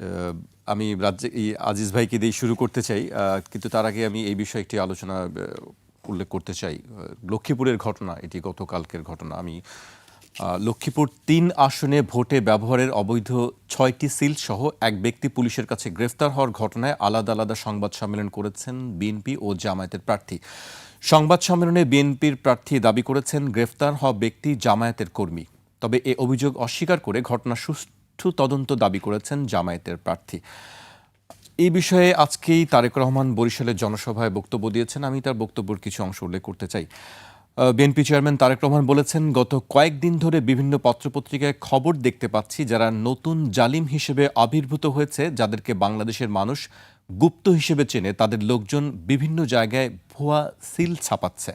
আহ, আমি আজিজ ভাইকে দিয়ে শুরু করতে চাই, কিন্তু তার আগে আমি এই বিষয়ে একটি আলোচনা উল্লেখ করতে চাই। লক্ষ্মীপুরের ঘটনা, এটি গতকালকের ঘটনা। আমি লক্ষ্মীপুর ৩ আসনে ভোটে ব্যবহারের অবৈধ ৬টি সিল সহ এক ব্যক্তি পুলিশের কাছে গ্রেফতার হওয়ার ঘটনায় আলাদা আলাদা সংবাদ সম্মেলন করেছেন বিএনপি ও জামায়াতের প্রার্থী। সংবাদ সম্মেলনে বিএনপির প্রার্থী দাবি করেছেন গ্রেফতার হওয়া ব্যক্তি জামায়াতের কর্মী। তবে এ অভিযোগ অস্বীকার করে ঘটনা সুষ্ঠু তদন্ত দাবি করেছেন জামায়াতের প্রার্থী। এই বিষয়ে আজকেই তারেক রহমান বরিশালের জনসভায় বক্তব্য দিয়েছেন। আমি তার বক্তব্যের কিছু অংশ উল্লেখ করতে চাই। বিএনপি চেয়ারম্যান তারেক রহমান বলেছেন, গত কয়েকদিন ধরে বিভিন্ন পত্রপত্রিকায় খবর দেখতে পাচ্ছি যারা নতুন জালিম হিসেবে আবির্ভূত হয়েছে, যাদেরকে বাংলাদেশের মানুষ গুপ্ত হিসেবে চেনে, তাদের লোকজন বিভিন্ন জায়গায় ভুয়া সিল ছাপাচ্ছে।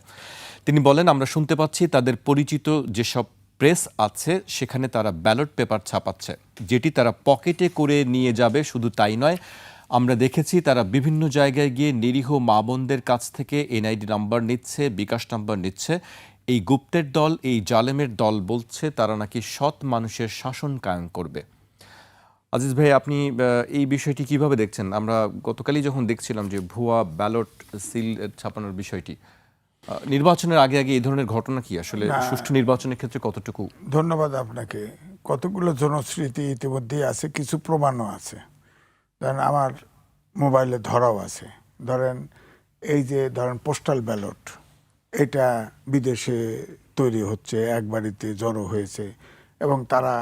তিনি বলেন, আমরা শুনতে পাচ্ছি তাদের পরিচিত যেসব প্রেস আছে সেখানে তারা ব্যালট পেপার ছাপাচ্ছে, যেটি তারা পকেটে করে নিয়ে যাবে। শুধু তাই নয়, আমরা দেখেছি তারা বিভিন্ন জায়গায় গিয়ে নিরীহ মা বোনদের কাছ থেকে এনআইডি নাম্বার নিচ্ছে, বিকাশ নাম্বার নিচ্ছে। এই গুপ্তের দল, এই জালেমের দল বলছে তারা নাকি সৎ মানুষের শাসন কায়েম করবে। আজিজ ভাই, আপনি এই বিষয়টি কিভাবে দেখছেন? আমরা গতকালই যখন দেখছিলাম যে ভুয়া ব্যালট সিল ছাপানোর বিষয়টি, নির্বাচনের আগে আগে এই ধরনের ঘটনা কি আসলে সুষ্ঠু নির্বাচনের ক্ষেত্রে কতটুকু? ধন্যবাদ আপনাকে। কতগুলো জনশ্রুতি ইতিমধ্যেই আছে, কিছু প্রমাণও আছে। ধরেন আমার মোবাইলে ধরাও আছে। ধরেন ধরেন পোস্টাল ব্যালট, এটা বিদেশে তৈরি হচ্ছে, এক বাড়িতে জড়ো হয়েছে এবং তারা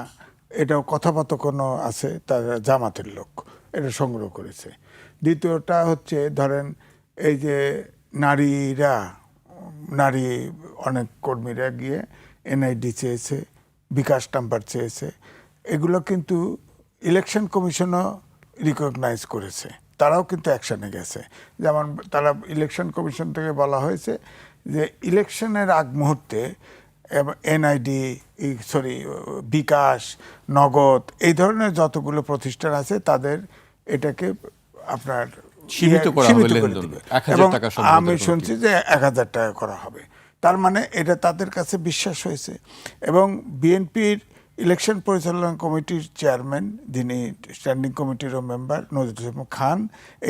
এটাও কথাবার্তাও আছে, তারা জামাতের লোক এটা সংগ্রহ করেছে। দ্বিতীয়টা হচ্ছে ধরেন নারী অনেক কর্মীরা গিয়ে এনআইডি চেয়েছে, বিকাশ নাম্বার চেয়েছে। এগুলো কিন্তু ইলেকশন কমিশনও রিকগনাইজ করেছে, তারাও কিন্তু অ্যাকশনে গেছে। যেমন তারা ইলেকশন কমিশন থেকে বলা হয়েছে যে ইলেকশনের আগ মুহূর্তে এনআইডি, বিকাশ, নগদ, এই ধরনের যতগুলো প্রতিষ্ঠান আছে তাদের এটাকে আপনার সীমিত করে দিবে। এবং আমি শুনছি যে ১,০০০ টাকা করা হবে। তার মানে এটা তাদের কাছে বিশ্বাস হয়েছে। এবং বিএনপির ইলেকশন পরিচালনা কমিটির চেয়ারম্যান, যিনি স্ট্যান্ডিং কমিটিরও মেম্বার, নজরুল খান,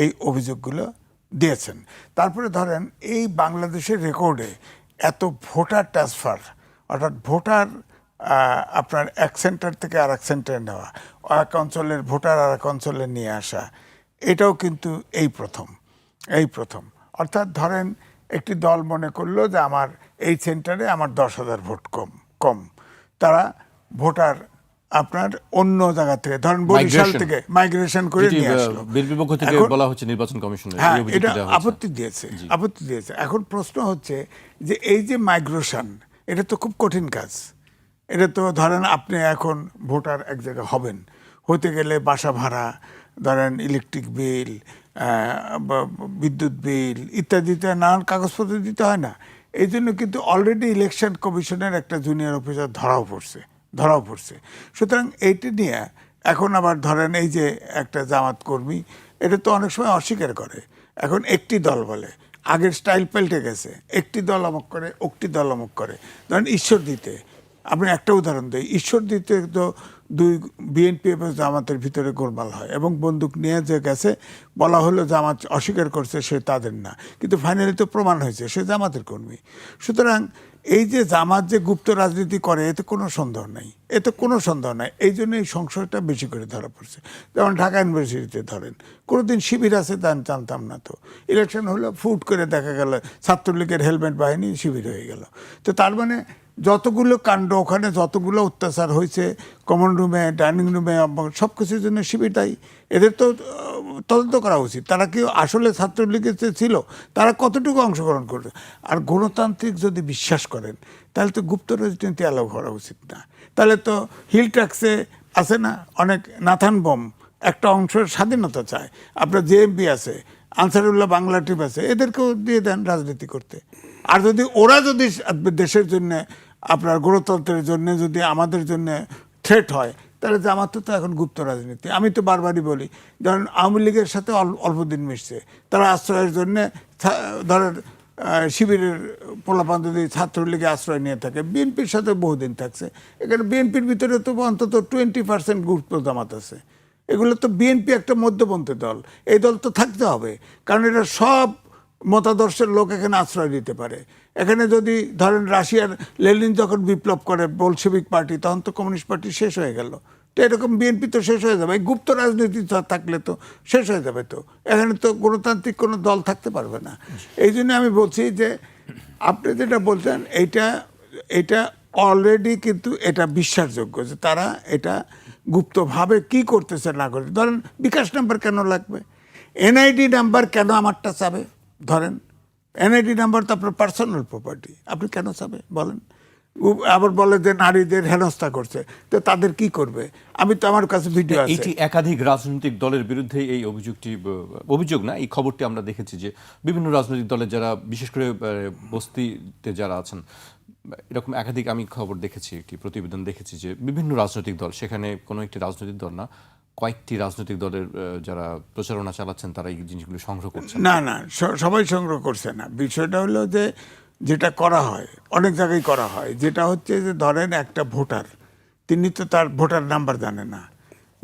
এই অভিযোগগুলো দিয়েছেন। তারপরে ধরেন এই বাংলাদেশের রেকর্ডে এত ভোটার ট্রান্সফার, অর্থাৎ ভোটার আপনার এক সেন্টার থেকে আর এক সেন্টারে নেওয়া, এক অঞ্চলের ভোটার আর এক অঞ্চলে নিয়ে আসা, এটাও কিন্তু এই প্রথম। অর্থাৎ ধরেন একটি দল মনে করলো যে আমার এই সেন্টারে আমার 10,000 ভোট কম, তারা ভোটার আপনার অন্য জায়গা থেকে, ধরেন বরিশাল থেকে মাইগ্রেশন করে নিয়ে আসলো। বিএনপির পক্ষ থেকে বলা হচ্ছে নির্বাচন কমিশনের, হ্যাঁ, এটা আপত্তি দিয়েছে। এখন প্রশ্ন হচ্ছে যে এই যে মাইগ্রেশন, এটা তো খুব কঠিন কাজ। এটা তো ধরেন আপনি এখন ভোটার এক জায়গায় হতে গেলে বাসা ভাড়া, ধরেন ইলেকট্রিক বিল, বিদ্যুৎ বিল ইত্যাদিতে নানান কাগজপত্র দিতে হয় না? এই জন্য কিন্তু অলরেডি ইলেকশন কমিশনের একটা জুনিয়র অফিসার ধরাও পড়ছে। সুতরাং এইটা নিয়ে এখন আবার ধরেন এই যে একটা জামাত কর্মী, এটা তো অনেক সময় অস্বীকার করে। এখন একটি দল বলে, আগের স্টাইল পাল্টে গেছে, একটি দল অমুক করে, একটি দল অমুক করে। ধরেন ঈশ্বর দিতে, আপনি একটা উদাহরণ দিই, ঈশ্বর দিতে তো দুই বিএনপি এবং জামাতের ভিতরে গোলমাল হয় এবং বন্দুক নিয়ে যে গেছে, বলা হলো জামাত অস্বীকার করছে সে তাদের না, কিন্তু ফাইনালি তো প্রমাণ হয়েছে সে জামাতের কর্মী। সুতরাং এই যে জামাত যে গুপ্ত রাজনীতি করে, এতে কোনো সন্দেহ নাই। এই জন্য এই সংশয়টা বেশি করে ধরা পড়ছে। যেমন ঢাকা ইউনিভার্সিটিতে ধরেন, কোনোদিন শিবির আছে তা জানতাম না, তো ইলেকশন হলো ফুট করে দেখা গেল ছাত্রলীগের হেলমেট বাহিনী শিবির হয়ে গেল। তো তার মানে যতগুলো কাণ্ড ওখানে, যতগুলো অত্যাচার হয়েছে কমন রুমে, ডাইনিং রুমে, সব কিছুর জন্য শিবির দায়ী। এদের তো তদন্ত করা উচিত, তারা কি আসলে ছাত্রলীগের ছিল, তারা কতটুকু অংশগ্রহণ করবে। আর গণতান্ত্রিক যদি বিশ্বাস করেন, তাহলে তো গুপ্ত রাজনীতি অ্যালাউ করা উচিত না। তাহলে তো হিল ট্যাক্সে আছে না অনেক নাথান বম, একটা অংশের স্বাধীনতা চায়। আপনার জেএমপি আছে, আনসারুল্লাহ বাংলা টিম আছে, এদেরকেও দিয়ে দেন রাজনীতি করতে। আর ওরা যদি দেশের জন্য, আপনার গণতন্ত্রের জন্য, যদি আমাদের জন্য থ্রেট হয়, তাহলে জামাত তো এখন গুপ্ত রাজনীতি। আমি তো বারবারই বলি, ধরেন আওয়ামী লীগের সাথে অল্প দিন মিশছে, তারা আশ্রয়ের জন্য ধরেন শিবিরের পোলাপান যদি ছাত্রলীগে আশ্রয় নিয়ে থাকে, বিএনপির সাথে বহুদিন থাকছে। এখানে বিএনপির ভিতরে তো অন্তত 20% গুপ্ত জামাত আছে। এগুলো তো বিএনপি একটা মধ্যপন্থী দল, এই দল তো থাকতে হবে, কারণ এটা সব মতাদর্শের লোক এখানে আশ্রয় দিতে পারে। এখানে যদি ধরেন রাশিয়ার লেনিন যখন বিপ্লব করে বলশেভিক পার্টি, তখন তো কমিউনিস্ট পার্টি শেষ হয়ে গেল। তো এরকম বিএনপি তো শেষ হয়ে যাবে, এই গুপ্ত রাজনীতি থাকলে তো শেষ হয়ে যাবে। তো এখানে তো গণতান্ত্রিক কোনো দল থাকতে পারবে না। এই জন্য আমি বলছি যে আপনি যেটা বলছেন এটা অলরেডি কিন্তু এটা বিশ্বাসযোগ্য যে তারা এটা গুপ্তভাবে কি করতেছে না করতে। ধরেন বিকাশ নাম্বার কেন লাগবে, এনআইডি নাম্বার কেন আমারটা চাবে? ধরেন এনআইডি নাম্বার তো আপনার পার্সোনাল প্রপার্টি, আপনি কেন চাবে বলেন? আবার বলে যে নারীদের হেনস্থা করছে, তো তাদের কি করবে? আমি তো, আমার কাছে ভিডিও আছে। এটি একাধিক রাজনৈতিক দলের বিরুদ্ধে এই অভিযোগ না, এই খবরটি আমরা দেখেছি যে বিভিন্ন রাজনৈতিক দলের যারা, বিশেষ করে বস্তিতে যারা আছেন, এরকম একাধিক আমি খবর দেখেছি, একটি প্রতিবেদন দেখেছি যে বিভিন্ন রাজনৈতিক দল, সেখানে কোনো একটি রাজনৈতিক দল না, কয়েকটি রাজনৈতিক দলের যারা প্রচারণা চালাচ্ছেন তারা এই জিনিসগুলো সংগ্রহ করছেন। না না, সবাই সংগ্রহ করছে না। বিষয়টা হলো যে যেটা করা হয় অনেক জায়গায় করা হয়, যেটা হচ্ছে যে ধরেন একটা ভোটার, তিনি তো তার ভোটার নাম্বার জানে না,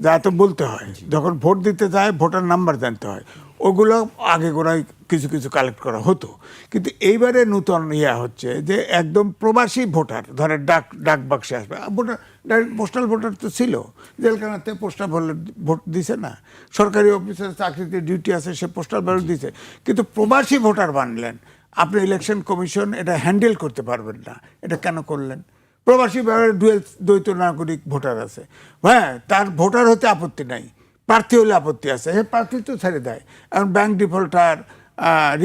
যা তো বলতে হয়, যখন ভোট দিতে যায় ভোটার নাম্বার জানতে হয়, ওগুলো আগে গোড়ায় কিছু কিছু কালেক্ট করা হতো। কিন্তু এইবারে নূতন হচ্ছে যে একদম প্রবাসী ভোটার, ধরে ডাক বাক্সে আসবে ভোটার, পোস্টাল ভোটার তো ছিল, জেলখানাতে পোস্টাল ভোট দিছে না, সরকারি অফিসের চাকরিতে ডিউটি আছে, সে পোস্টাল ব্যালট দিছে, কিন্তু প্রবাসী ভোটার বানলেন আপনি। ইলেকশন কমিশন এটা হ্যান্ডেল করতে পারবেন না, এটা কেন করলেন? প্রবাসী দ্বৈত নাগরিক ভোটার আছে, হ্যাঁ, তার ভোটার হতে আপত্তি নাই, প্রার্থী হলে আপত্তি আছে, হ্যাঁ, প্রার্থী তো ছেড়ে দেয়। এখন ব্যাংক ডিফল্টার,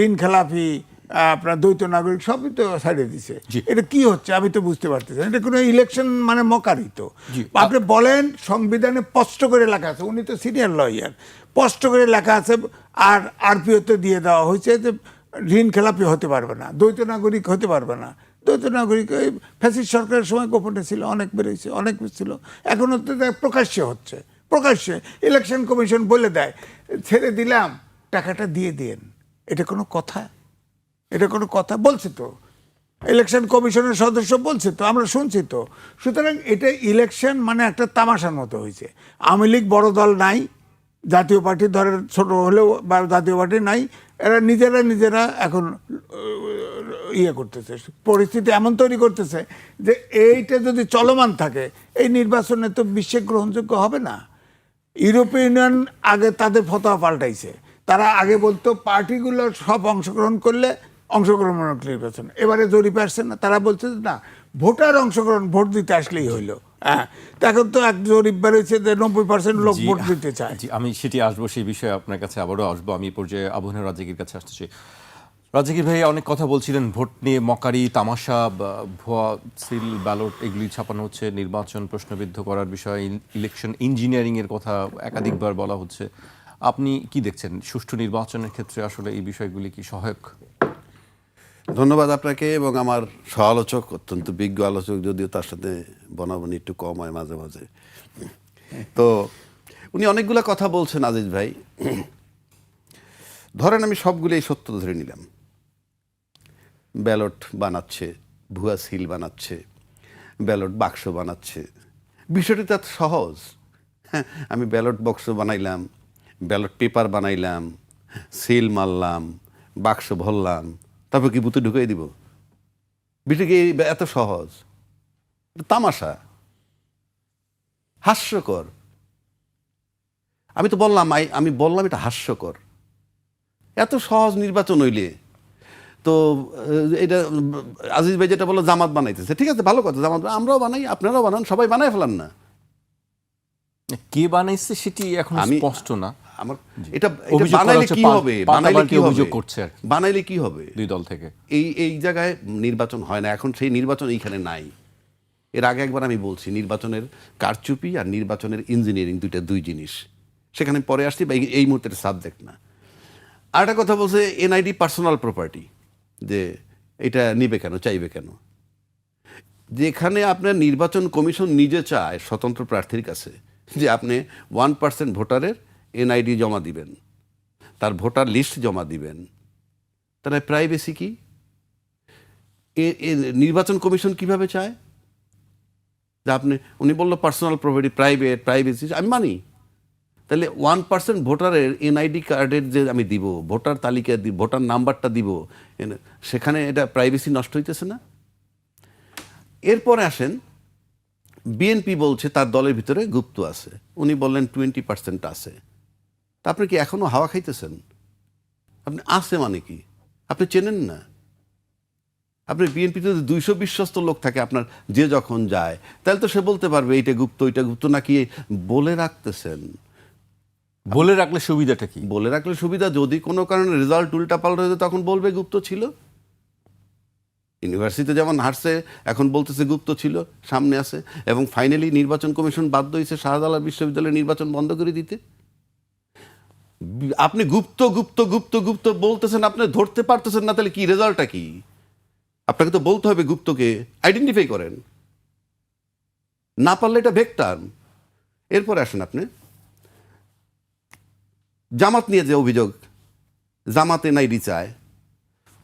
ঋণ খেলাপি, আপনার দ্বৈত নাগরিক সবই তো ছাড়িয়ে দিছে। এটা কি হচ্ছে আমি তো বুঝতে পারতেছি না। এটা কোনো ইলেকশন মানে মকারি তো। আপনি বলেন সংবিধানে স্পষ্ট করে লেখা আছে, উনি তো সিনিয়র লয়ার, স্পষ্ট করে লেখা আছে, আর আরপিওতে দিয়ে দেওয়া হয়েছে যে ঋণ খেলাপি হতে পারবে না, দ্বৈত নাগরিক হতে পারবে না। দ্বৈত নাগরিক ওই ফ্যাসিস্ট সরকারের সময় গোপনে ছিল, অনেক বেড়েছে, অনেক ছিল, এখনও তো প্রকাশ্যে হচ্ছে, প্রকাশ্যে ইলেকশন কমিশন বলে দেয় ছেড়ে দিলাম, টাকাটা দিয়ে দিন। এটা কোনো কথা? এটা কোনো কথা? বলছে তো ইলেকশন কমিশনের সদস্য, বলছে তো, আমরা শুনছি তো। সুতরাং এটা ইলেকশন মানে একটা তামাশার মতো হয়েছে। আওয়ামী লীগ বড় দল নাই, জাতীয় পার্টি ধরেন ছোট হলেও বা জাতীয় পার্টি নাই, এরা নিজেরা এখন করতেছে, পরিস্থিতি এমন তৈরি করতেছে যে এইটা যদি চলমান থাকে এই নির্বাচনে তো বিশ্বে গ্রহণযোগ্য হবে না। ইউরোপীয় ইউনিয়ন আগে তাদের ফতোয়া পাল্টাইছে, তারা আগে বলতো পার্টিগুলো সব অংশগ্রহণ করলে অংশগ্রহণমূলক নির্বাচন, এবারে জরিপে আসছে না, তারা বলছে না ভোটার অংশগ্রহণ, ভোট দিতে আসলেই হইলো। হ্যাঁ, এখন তো এক জরিপ বেরোচ্ছে যে 90% লোক ভোট দিতে চায়। আমি সেটি আসবো, সেই বিষয়ে আপনার কাছে আবারও আসবো। আমি পর্যায়ে আবু হেনা রাজ্জাকির কাছে আসতেছি। রাজ্জাকির ভাই অনেক কথা বলছিলেন ভোট নিয়ে, মকারি, তামাশা, ভুয়া সিল ব্যালট এগুলি ছাপানো হচ্ছে, নির্বাচন প্রশ্নবিদ্ধ করার বিষয়ে ইলেকশন ইঞ্জিনিয়ারিং এর কথা একাধিকবার বলা হচ্ছে। আপনি কি দেখছেন সুষ্ঠু নির্বাচনের ক্ষেত্রে আসলে এই বিষয়গুলি কি সহায়ক? ধন্যবাদ আপনাকে এবং আমার সহ-আলোচক, অত্যন্ত বিজ্ঞ আলোচক, যদিও তার সাথে বনাবনি একটু কম হয় মাঝে মাঝে। তো উনি অনেকগুলো কথা বলছেন আজিজ ভাই। ধরেন আমি সবগুলো এই সত্য ধরে নিলাম, ব্যালট বানাচ্ছে, ভুয়া সিল বানাচ্ছে, ব্যালট বাক্স বানাচ্ছে, বিষয়টি তো এত সহজ। হ্যাঁ, আমি ব্যালট বক্স বানাইলাম, ব্যালট পেপার বানাইলাম, সিল মারলাম, বাক্স ভরলাম, তারপর কি বুথে ঢুকিয়ে দিব? বিষয়টি এত সহজ? তামাশা, হাস্যকর। আমি বললাম এটা হাস্যকর। এত সহজ নির্বাচন হইলে তো এটা আজিজ ভাই যেটা বললো জামাত বানাইতেছে, ঠিক আছে, ভালো কথা, জামাত আমরাও বানাই, আপনারাও বানান, সবাই বানাই ফেলান না। কে বানাইছে সেটি এখন স্পষ্ট না। আমার এটা বানাইলে কি হবে? বানাইলে কি হবে? দুই দল থেকে এই জায়গায় নির্বাচন হয় না এখন, সেই নির্বাচন এইখানে নাই। এর আগে একবার আমি বলছি, নির্বাচনের কারচুপি আর নির্বাচনের ইঞ্জিনিয়ারিং দুই জিনিস, সেখানে পরে আসছি, বা এই মুহূর্তের সাবজেক্ট না। আর একটা কথা বলছে এনআইডি পার্সোনাল প্রপার্টি, যে এটা নিবে কেন, চাইবে কেন? যেখানে আপনার নির্বাচন কমিশন নিজে চায় স্বতন্ত্র প্রার্থীর কাছে যে আপনি 1% ভোটারের এনআইডি জমা দিবেন, তার ভোটার লিস্ট জমা দিবেন, তাহলে প্রাইভেসি কি? নির্বাচন কমিশন কিভাবে চায় যে আপনি, উনি বললো পার্সোনাল প্রপার্টি, প্রাইভেসি, আমি মানি, তাহলে 1% ভোটারের এনআইডি কার্ডের যে আমি দিব, ভোটার তালিকা দিব, ভোটার নাম্বারটা দিব, সেখানে এটা প্রাইভেসি নষ্ট হইতেছে না? এরপরে আসেন, বিএনপি বলছে তার দলের ভিতরে গুপ্ত আছে, উনি বললেন 20% আছে। তা আপনি কি এখনো হাওয়া খাইতেছেন? আপনি আছে মানে কি? আপনি চেনেন না? আপনি বিএনপিতে যদি 200 বিশ্বস্ত লোক থাকে আপনার, যে যখন যায়, তাহলে তো সে বলতে পারবে এইটা গুপ্ত, ওইটা গুপ্ত, নাকি বলে রাখতেছেন? বলে রাখলে সুবিধাটা কি? বলে রাখলে সুবিধা, যদি কোনো কারণে রেজাল্ট উল্টাপাল্টা হয়ে যায় তখন বলবে গুপ্ত ছিল। ইউনিভার্সিটিতে যেমন হারছে, এখন বলতেছে গুপ্ত ছিল, সামনে আছে। এবং ফাইনালি নির্বাচন কমিশন বাধ্য হয়েছে শাহজালাল বিশ্ববিদ্যালয়ের নির্বাচন বন্ধ করে দিতে। আপনি গুপ্ত গুপ্ত গুপ্ত গুপ্ত বলতেছেন, আপনি ধরতে পারতেছেন না, তাহলে কি রেজাল্টটা কি? আপনাকে তো বলতে হবে গুপ্তকে আইডেন্টিফাই করেন, না পারলে এটা ভেক্টর। এরপরে আসেন আপনি জামাত নিয়ে যে অভিযোগ, জামাত এনআইডি চায়।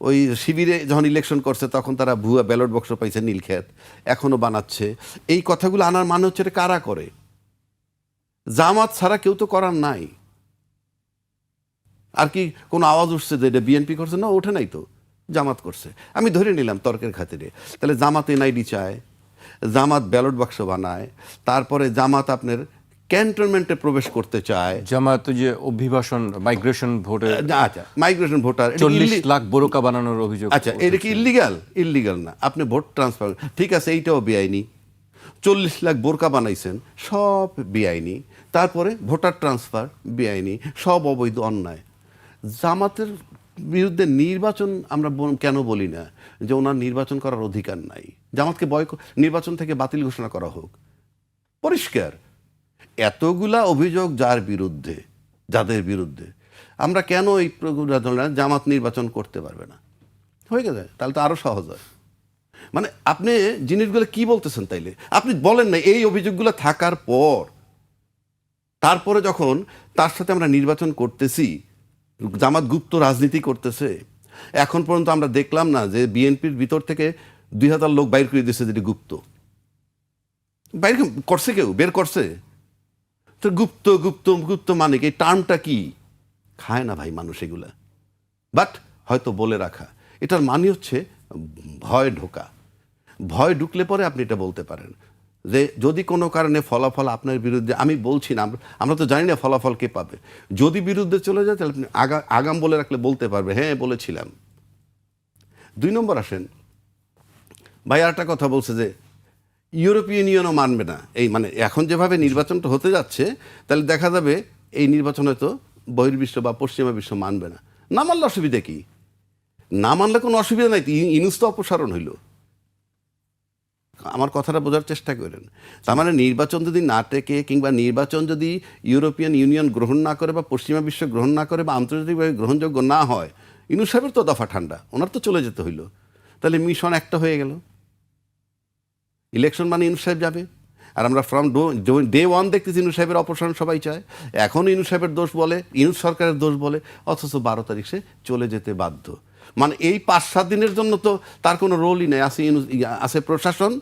ওই শিবিরে যখন ইলেকশন করছে তখন তারা ভুয়া ব্যালট বক্স পাইছে, নীলক্ষেত এখনো বানাচ্ছে। এই কথাগুলো আনার মানে হচ্ছে এটা কারা করে? জামাত ছাড়া কেউ তো করার নাই। আর কি কোনো আওয়াজ উঠছে যে এটা বিএনপি করছে? না, ওঠে নাই তো, জামাত করছে। আমি ধরে নিলাম তর্কের খাতিরে। তাহলে জামাত এনআইডি চায়, জামাত ব্যালট বাক্স বানায়, তারপরে জামাত আপনার ক্যান্টনমেন্টে প্রবেশ করতে চায়। জামাত যে অভিবাসন মাইগ্রেশন ভোটে, আচ্ছা, মাইগ্রেশন ভোটার 40 লাখ বোরকা বানানোর অভিযোগ। আচ্ছা, এটা কি ইল্লিগাল? ইল্লিগাল না। আপনি ভোট ট্রান্সফার, ঠিক আছে, এইটাও বেআইনি। 40 লাখ বোরকা বানাইছেন, সব বেআইনি। তারপরে ভোটার ট্রান্সফার বেআইনি, সব অবৈধ, অন্যায়। জামাতের বিরুদ্ধে নির্বাচন আমরা কেন বলি না যে ওনার নির্বাচন করার অধিকার নাই? জামাতকে নির্বাচন থেকে বাতিল ঘোষণা করা হোক, পরিষ্কার। এতগুলা অভিযোগ যার বিরুদ্ধে, যাদের বিরুদ্ধে, আমরা কেন এই জামাত নির্বাচন করতে পারবে না? হয়ে গেছে, তাহলে তো আরো সহজ হয়। মানে আপনি জিনিসগুলো কি বলতেছেন? তাইলে আপনি বলেন না এই অভিযোগগুলো থাকার পর, তারপরে যখন তার সাথে আমরা নির্বাচন করতেছি, জামাত গুপ্ত রাজনীতি করতেছে। এখন পর্যন্ত আমরা দেখলাম না যে বিএনপির ভিতর থেকে 2000 লোক বাইর করে দিয়েছে, যেটি গুপ্ত। বাইর করছে, কেউ বের করছে? তো গুপ্ত গুপ্ত গুপ্ত মানে কি? এই টার্মটা কি? খায় না ভাই মানুষ এগুলা। বাট হয়তো বলে রাখা, এটার মানে হচ্ছে ভয় ঢোকা। ভয় ঢুকলে পরে আপনি এটা বলতে পারেন যে যদি কোনো কারণে ফলাফল আপনার বিরুদ্ধে, আমি বলছি না, আমরা তো জানি না ফলাফল কে পাবে, যদি বিরুদ্ধে চলে যায় তাহলে আপনি আগাম বলে রাখলে বলতে পারবে, হ্যাঁ বলেছিলাম। 2 নম্বর আসেন, ভাই আরেকটা কথা বলছে যে ইউরোপিয়ান ইউনিয়নও মানবে না। এই মানে এখন যেভাবে নির্বাচনটা হতে যাচ্ছে, তাহলে দেখা যাবে এই নির্বাচন হয়তো বহির্বিশ্ব বা পশ্চিমা বিশ্ব মানবে না। না মানলে অসুবিধা কি? না মানলে কোনো অসুবিধা নাই, ইনুস তো অপসারণ হইল। আমার কথাটা বোঝার চেষ্টা করেন। তার মানে নির্বাচন যদি না টেকে, কিংবা নির্বাচন যদি ইউরোপিয়ান ইউনিয়ন গ্রহণ না করে, বা পশ্চিমা বিশ্ব গ্রহণ না করে, বা আন্তর্জাতিকভাবে গ্রহণযোগ্য না হয়, ইনুস সাহেবের তো দফা ঠান্ডা, ওনার তো চলে যেতে হইল। তাহলে মিশন একটা হয়ে গেল। ইলেকশন মানে ইনুস সাহেব যাবে। আর আমরা ফ্রম ডে 1 দেখতেছি ইনুস সাহেবের অপসারণ সবাই চায়। এখন ইনুস সাহেবের দোষ বলে, ইনুস সরকারের দোষ বলে, অথচ 12 তারিখ সে চলে যেতে বাধ্য। মানে এই 5-7 দিনের জন্য তো তার কোনো রোলই নেই। আছে প্রশাসন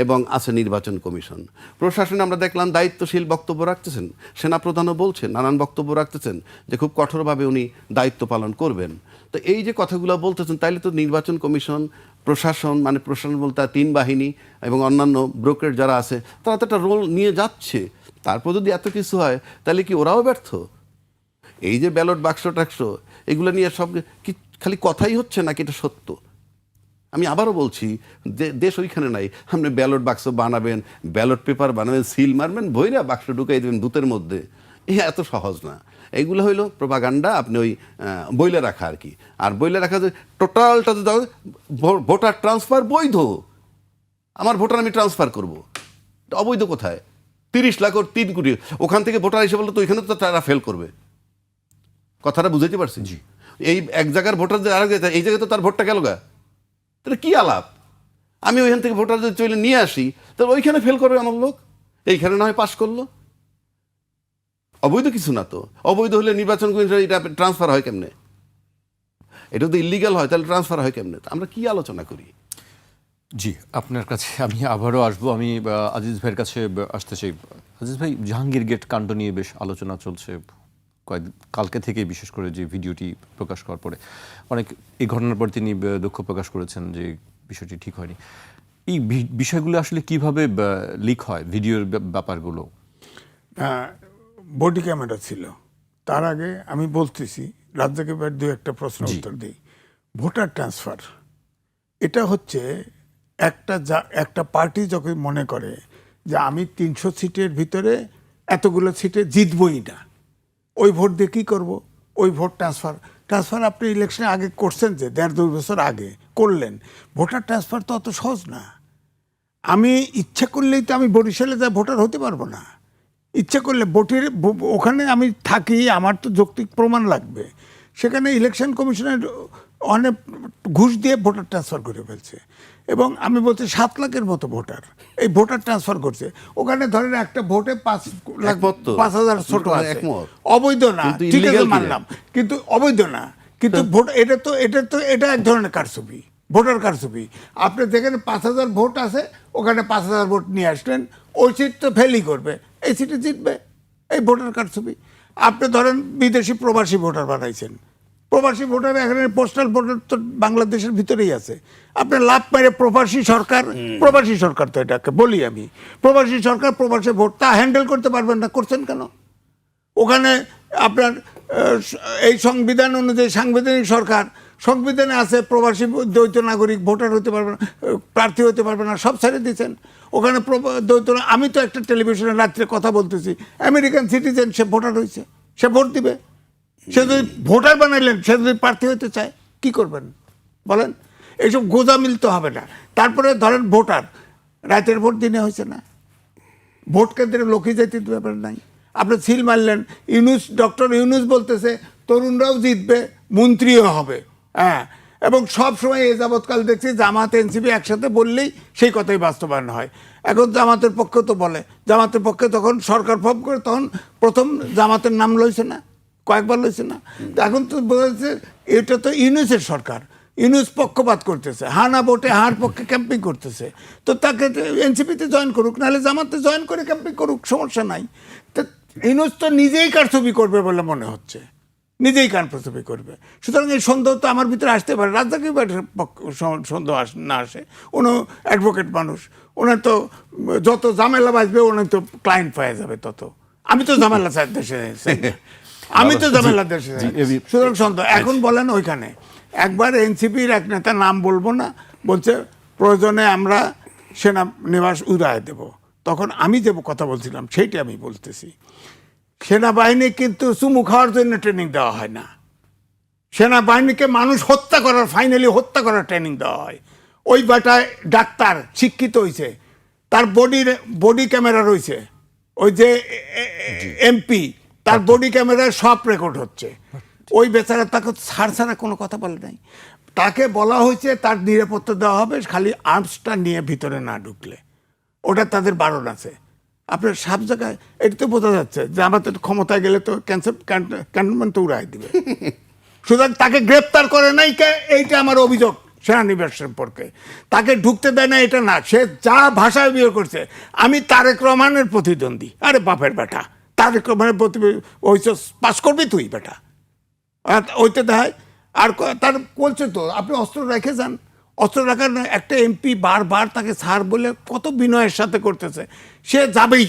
এবং আছে নির্বাচন কমিশন। প্রশাসনে আমরা দেখলাম দায়িত্বশীল বক্তব্য রাখতেছেন, সেনাপ্রধানও বলছেন, নানান বক্তব্য রাখতেছেন যে খুব কঠোরভাবে উনি দায়িত্ব পালন করবেন। তো এই যে কথাগুলো বলতেছেন, তাইলে তো নির্বাচন কমিশন, প্রশাসন, মানে প্রশাসন বলতে 3 বাহিনী এবং অন্যান্য ব্রোকার যারা আছে, তারা তো একটা রোল নিয়ে যাচ্ছে। তারপর যদি এত কিছু হয়, তাহলে কি ওরাও ব্যর্থ? এই যে ব্যালট বাক্স টাক্স এগুলো নিয়ে সব কি খালি কথাই হচ্ছে, নাকি এটা সত্য? আমি আবারও বলছি, দেশ ওইখানে নাই। আপনি ব্যালট বাক্স বানাবেন, ব্যালট পেপার বানাবেন, সিল মারবেন, ভইরা বাক্স ঢুকাই দেবেন বুথের মধ্যে, এত সহজ না। এগুলো হইলো প্রপাগান্ডা, আপনি ওই বইলে রাখা আর কি। আর বইলে রাখা যে টোটালটা ভোটার ট্রান্সফার বৈধ, আমার ভোটার আমি ট্রান্সফার করব, অবৈধ কোথায়? 30 লাখ ওর 3 কোটি, ওখান থেকে ভোটার এসে বললো তো ওইখানে তো তারা ফেল করবে। কথাটা বুঝাইতে পারছি? জি। এই এক জায়গার ভোটার যে আরেক জায়গায়, এই জায়গায় তো তার ভোটটা গেল গা, তাহলে কি আলাপ? আমি ওইখান থেকে ভোটার যদি চলে নিয়ে আসি, তাহলে ওইখানে ফেল করবে আমার লোক, এইখানে না হয় পাশ করলো। অবৈধ কিছু না তো। অবৈধ হলে নির্বাচন কমিশন এটা ট্রান্সফার হয় কেমনে? এটা যদি ইলিগাল হয় তাহলে ট্রান্সফার হয় কেমনে? আমরা কি আলোচনা করি? জি, আপনার কাছে আমি আবারও আসবো। আমি আজিজ ভাইয়ের কাছে আসতে চাই। আজিজ ভাই, জাহাঙ্গীর গেট কাণ্ড নিয়ে বেশ আলোচনা চলছে কালকে থেকে, বিশেষ করে যে ভিডিওটি প্রকাশ করার পরে অনেক এই ঘটনার পর তিনি দুঃখ প্রকাশ করেছেন যে বিষয়টি ঠিক হয়নি। এই বিষয়গুলো আসলে কিভাবে লিক হয়, ভিডিওর ব্যাপারগুলো? বডি ক্যামেরা ছিল। তার আগে আমি বলতেছি, রাজ্জাকে এবার দু একটা প্রশ্ন উত্তর দিই। ভোটার ট্রান্সফার এটা হচ্ছে একটা পার্টি যখন মনে করে যে আমি 300 সিটের ভিতরে এতগুলো সিটে জিতবই না, ওই ভোট দিয়ে কী করবো, ওই ভোট ট্রান্সফার আপনি ইলেকশনে আগে করছেন, যে 1.5-2 বছর আগে করলেন। ভোটার ট্রান্সফার তো অত সহজ না। আমি ইচ্ছা করলেই তো আমি বরিশালে যা ভোটার হতে পারবো না। ইচ্ছা করলে ওখানে আমি থাকি, আমার তো যৌক্তিক প্রমাণ লাগবে। সেখানে ইলেকশন কমিশনের অনেক ঘুষ দিয়ে ভোটার ট্রান্সফার করে ফেলছে। এবং আমি বলছি 7 লাখের মতো ভোটার এই ভোটার ট্রান্সফার করছে। ওখানে ধরেন একটা ভোটে 5,000 ছোট আছে, অবৈধ না, ঠিক আছে মানলাম, কিন্তু অবৈধ না। কিন্তু ভোট এটা এক ধরনের কারচুপি, ভোটার কারচুপি। আপনি যেখানে 5,000 ভোট আছে ওখানে 5,000 ভোট নিয়ে আসলেন, ওই সিট তো ফেলই করবে, এই সিটে জিতবে, এই ভোটার কারচুপি। আপনি ধরেন বিদেশি প্রবাসী ভোটার বানাইছেন, প্রবাসী ভোটার এখানে পোস্টাল ভোটার তো বাংলাদেশের ভিতরেই আছে। আপনার লাভ মেরে প্রবাসী সরকার তো এটাকে বলি আমি, প্রবাসী সরকার প্রবাসী ভোট তা হ্যান্ডেল করতে পারবেন না, করছেন কেন? ওখানে আপনার এই সংবিধান অনুযায়ী সাংবিধানিক সরকার, সংবিধানে আছে প্রবাসী দ্বৈত নাগরিক ভোটার হতে পারবে না, প্রার্থী হতে পারবে না, সব ছেড়ে দিয়েছেন। ওখানে দ্বৈত, আমি তো একটা টেলিভিশনে রাত্রে কথা বলতেছি, আমেরিকান সিটিজেন, সে ভোটার হয়েছে, সে ভোট দিবে। সে যদি ভোটার বানাইলেন, সে যদি প্রার্থী হতে চায়, কি করবেন বলেন? এইসব গোজা মিলতে হবে না। তারপরে ধরেন ভোটার, রাতের ভোট দিনে হয়েছে না, ভোট কেন্দ্রে লোকই যেতে ব্যাপার নাই। আপনি সিল মারলেন, ডক্টর ইউনুস বলতেছে তরুণরাও জিতবে, মন্ত্রীও হবে, হ্যাঁ। এবং সব সময় এ যাবৎকাল দেখছি জামাত এনসিপি একসাথে বললেই সেই কথাই বাস্তবায়ন হয়। এখন জামাতের পক্ষে তো বলে, জামাতের পক্ষে তখন সরকার ফর্ম করে, তখন প্রথম জামাতের নাম লইছে না, কয়েকবার লইছে না। এখন তো বোঝা যাচ্ছে এটা তো ইউনুসের সরকার, ইউনুস পক্ষপাত করতেছে, হানা ভোটে হার পক্ষে ক্যাম্পিং করতেছে। তো তাকে এনসিপিতে জয়েন করুক, নাহলে জামাতে জয়েন করে ক্যাম্পিং করুক, সমস্যা নাই। তো ইউনুস তো নিজেই কারচুপি করবে বলে মনে হচ্ছে, নিজেই কারচুপি করবে। সুতরাং এই সন্দেহ তো আমার ভিতরে আসতে পারে। রাজ্জাকের সন্দেহ না আসে, উনি অ্যাডভোকেট মানুষ, ওনার তো যত ঝামেলা বাঁচবে উনি তো ক্লায়েন্ট পাওয়া যাবে তত। আমি তো ঝামেলা চাই দেশে, আমি তো ঝামেলা দেশে, সুতরাং সন্দেহ। এখন বলেন ওইখানে একবার এনসিপির এক নেতা, নাম বলবো না, বলছে প্রয়োজনে আমরা সেনা নিবাস উড়ায় দেব। তখন আমি যে কথা বলছিলাম সেইটা আমি বলতেছি, সেনাবাহিনী কিন্তু চুমু খাওয়ার জন্য ট্রেনিং দেওয়া হয় না, সেনাবাহিনীকে মানুষ হত্যা করার, ফাইনালি হত্যা করার ট্রেনিং দেওয়া হয়। ওই বেটায় ডাক্তার শিক্ষিত হয়েছে, তার বডি ক্যামেরা রয়েছে, ওই যে এমপি তার বডি ক্যামেরায় সব রেকর্ড হচ্ছে। ওই বেচারা তাকে ছাড়া কোনো কথা বলে নাই। তাকে বলা হয়েছে তার নিরাপত্তা দেওয়া হবে, খালি আর্মসটা নিয়ে ভিতরে না ঢুকলে, ওটা তাদের বারণ আছে। আপনার সব জায়গায় এটা তো বোঝা যাচ্ছে যে আমাদের ক্ষমতায় গেলে তো ক্যান্টনমেন্ট তো উড়াই দিবে। সুতরাং তাকে গ্রেপ্তার করে নাই কে, এইটা আমার অভিযোগ সেনানিবাস সম্পর্কে। তাকে ঢুকতে দেয় না এটা না, সে যা ভাষায় বিয়ে করছে। আমি তারেক রহমানের প্রতিদ্বন্দ্বী, আরে বাপের বেটা, তারেক রহমানের হইছে পাস করবি তুই বেটা, ওইতে দেখায়। আর তার বলছে তো আপনি অস্ত্র রেখে যান, অস্ত্র রাখার একটা এমপি বারবার তাকে ছাড় বলে কত বিনয়ের সাথে করতেছে, সে যাবেই।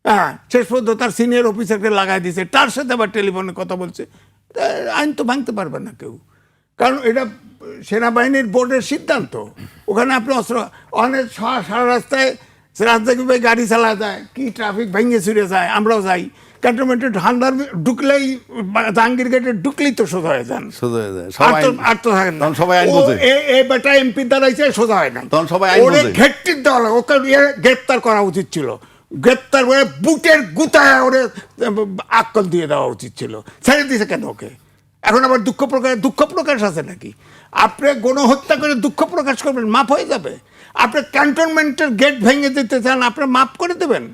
হ্যাঁ, শেষ পর্যন্ত তার সিনিয়র অফিসারকে লাগাই দিয়েছে, তার সাথে আবার টেলিফোনে কথা বলছে। আইন তো ভাঙতে পারবে না কেউ, কারণ এটা সেনাবাহিনীর বোর্ডের সিদ্ধান্ত। ওখানে আপনি অস্ত্র অনেক সারা রাস্তায় রাজধানী গাড়ি চালা যায়, কি ট্রাফিক ভেঙে ছুড়ে যায়, আমরাও যাই। ক্যান্টনমেন্টে ঠান্ডার ঢুকলেই, জাহাঙ্গীর গেটে ঢুকলেই তো সোজা হয়ে যান, আর তো থাকেন না। বেটা এমপি দাঁড়াইছে, সোজা হয় না, ওরে ঘেটটির দেওয়া লাগে, ওকে গ্রেপ্তার করা উচিত ছিল, গ্রেপ্তার করে বুটের গুতায় ওরে আক্কল দিয়ে দেওয়া উচিত ছিল, ছেড়ে দিয়েছে কেন ওকে? এখন আবার দুঃখ প্রকাশ আছে নাকি? আপনি গণহত্যা করে দুঃখ প্রকাশ করবেন, মাফ হয়ে যাবে? আপনি ক্যান্টনমেন্টের গেট ভেঙে দিতে চান, আপনি মাফ করে দেবেন?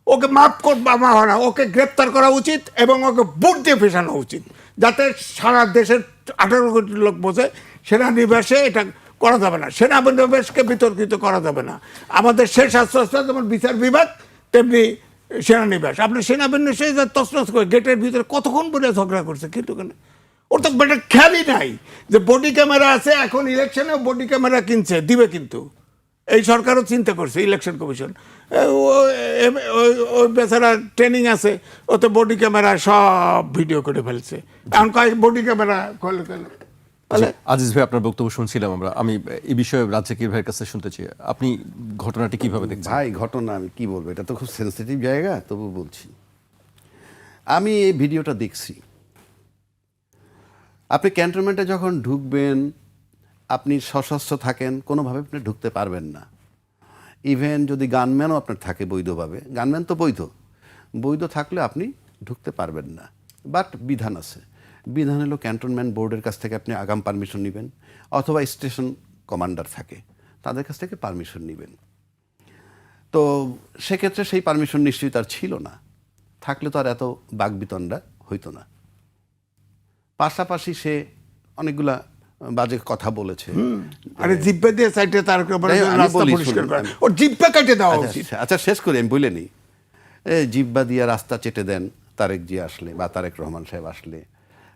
ওকে মাফ করবা না, ওকে গ্রেপ্তার করা উচিত এবং ওকে বুট দিয়ে ফেসানো উচিত, যাতে সারা দেশের 18 কোটি লোক বোঝে সেনানিবাসে এটা করা যাবে না, সেনানিবাসকে বিতর্কিত করা যাবে না। আমাদের শেষ আশ্বাস যেমন বিচার বিভাগ তেমনি সেনানিবাস। আপনি সেনাবিন্যাসে যা তছনছ করে গেটের ভিতরে কতক্ষণ বলে ঝগড়া করছে, কিন্তু কেন ওর তো বেটার খেয়ালই নাই যে বডি ক্যামেরা আছে, এখন ইলেকশনেও বডি ক্যামেরা কিনছে দিবে, কিন্তু এই সরকারও চিন্তা করছে, ইলেকশন কমিশন ওই বেচারা ট্রেনিং আছে, ও তো বডি ক্যামেরা সব ভিডিও করে ফেলছে। এখন কয়েক বডি ক্যামেরা আজিজ ভাই, আপনার বক্তব্য শুনছিলাম আমরা। আমি এই বিষয়ে রাজ্জাকির ভাইয়ের কাছে শুনতে চাই, আপনি ঘটনাটি কিভাবে দেখছেন? ভাই ঘটনা আমি কি বলবো, এটা তো খুব সেন্সিটিভ জায়গা, তবু বলছি। আমি এই ভিডিওটা দেখছি। আপনি ক্যান্টনমেন্টে যখন ঢুকবেন, আপনি সশস্ত্র থাকেন, কোনোভাবে আপনি ঢুকতে পারবেন না। ইভেন যদি গানম্যানও আপনার থাকে বৈধভাবে, গানম্যান তো বৈধ থাকলে আপনি ঢুকতে পারবেন না। বাট বিধান আছে। বিধান হলো ক্যান্টনমেন্ট বোর্ডের কাছ থেকে আপনি আগাম পারমিশন নেবেন, অথবা স্টেশন কমান্ডার থাকে, তাদের কাছ থেকে পারমিশন নেবেন। তো সেক্ষেত্রে সেই পারমিশন নিশ্চয়ই তার ছিল না, থাকলে তো আর এত বাকবিতণ্ডা হইতো না। পাশাপাশি সে অনেকগুলা বাজে কথা বলেছে। আরে জিব্বা দিয়ে সাইডে তার রাস্তা পরিষ্কার করে, ওর জিব্বা কেটে দেওয়া উচিত। আচ্ছা শেষ করি, আমি বলে নিই। জিব্বা দিয়ে রাস্তা চেটে দেন তারেক জি আসলে, বা তারেক রহমান সাহেব আসলে,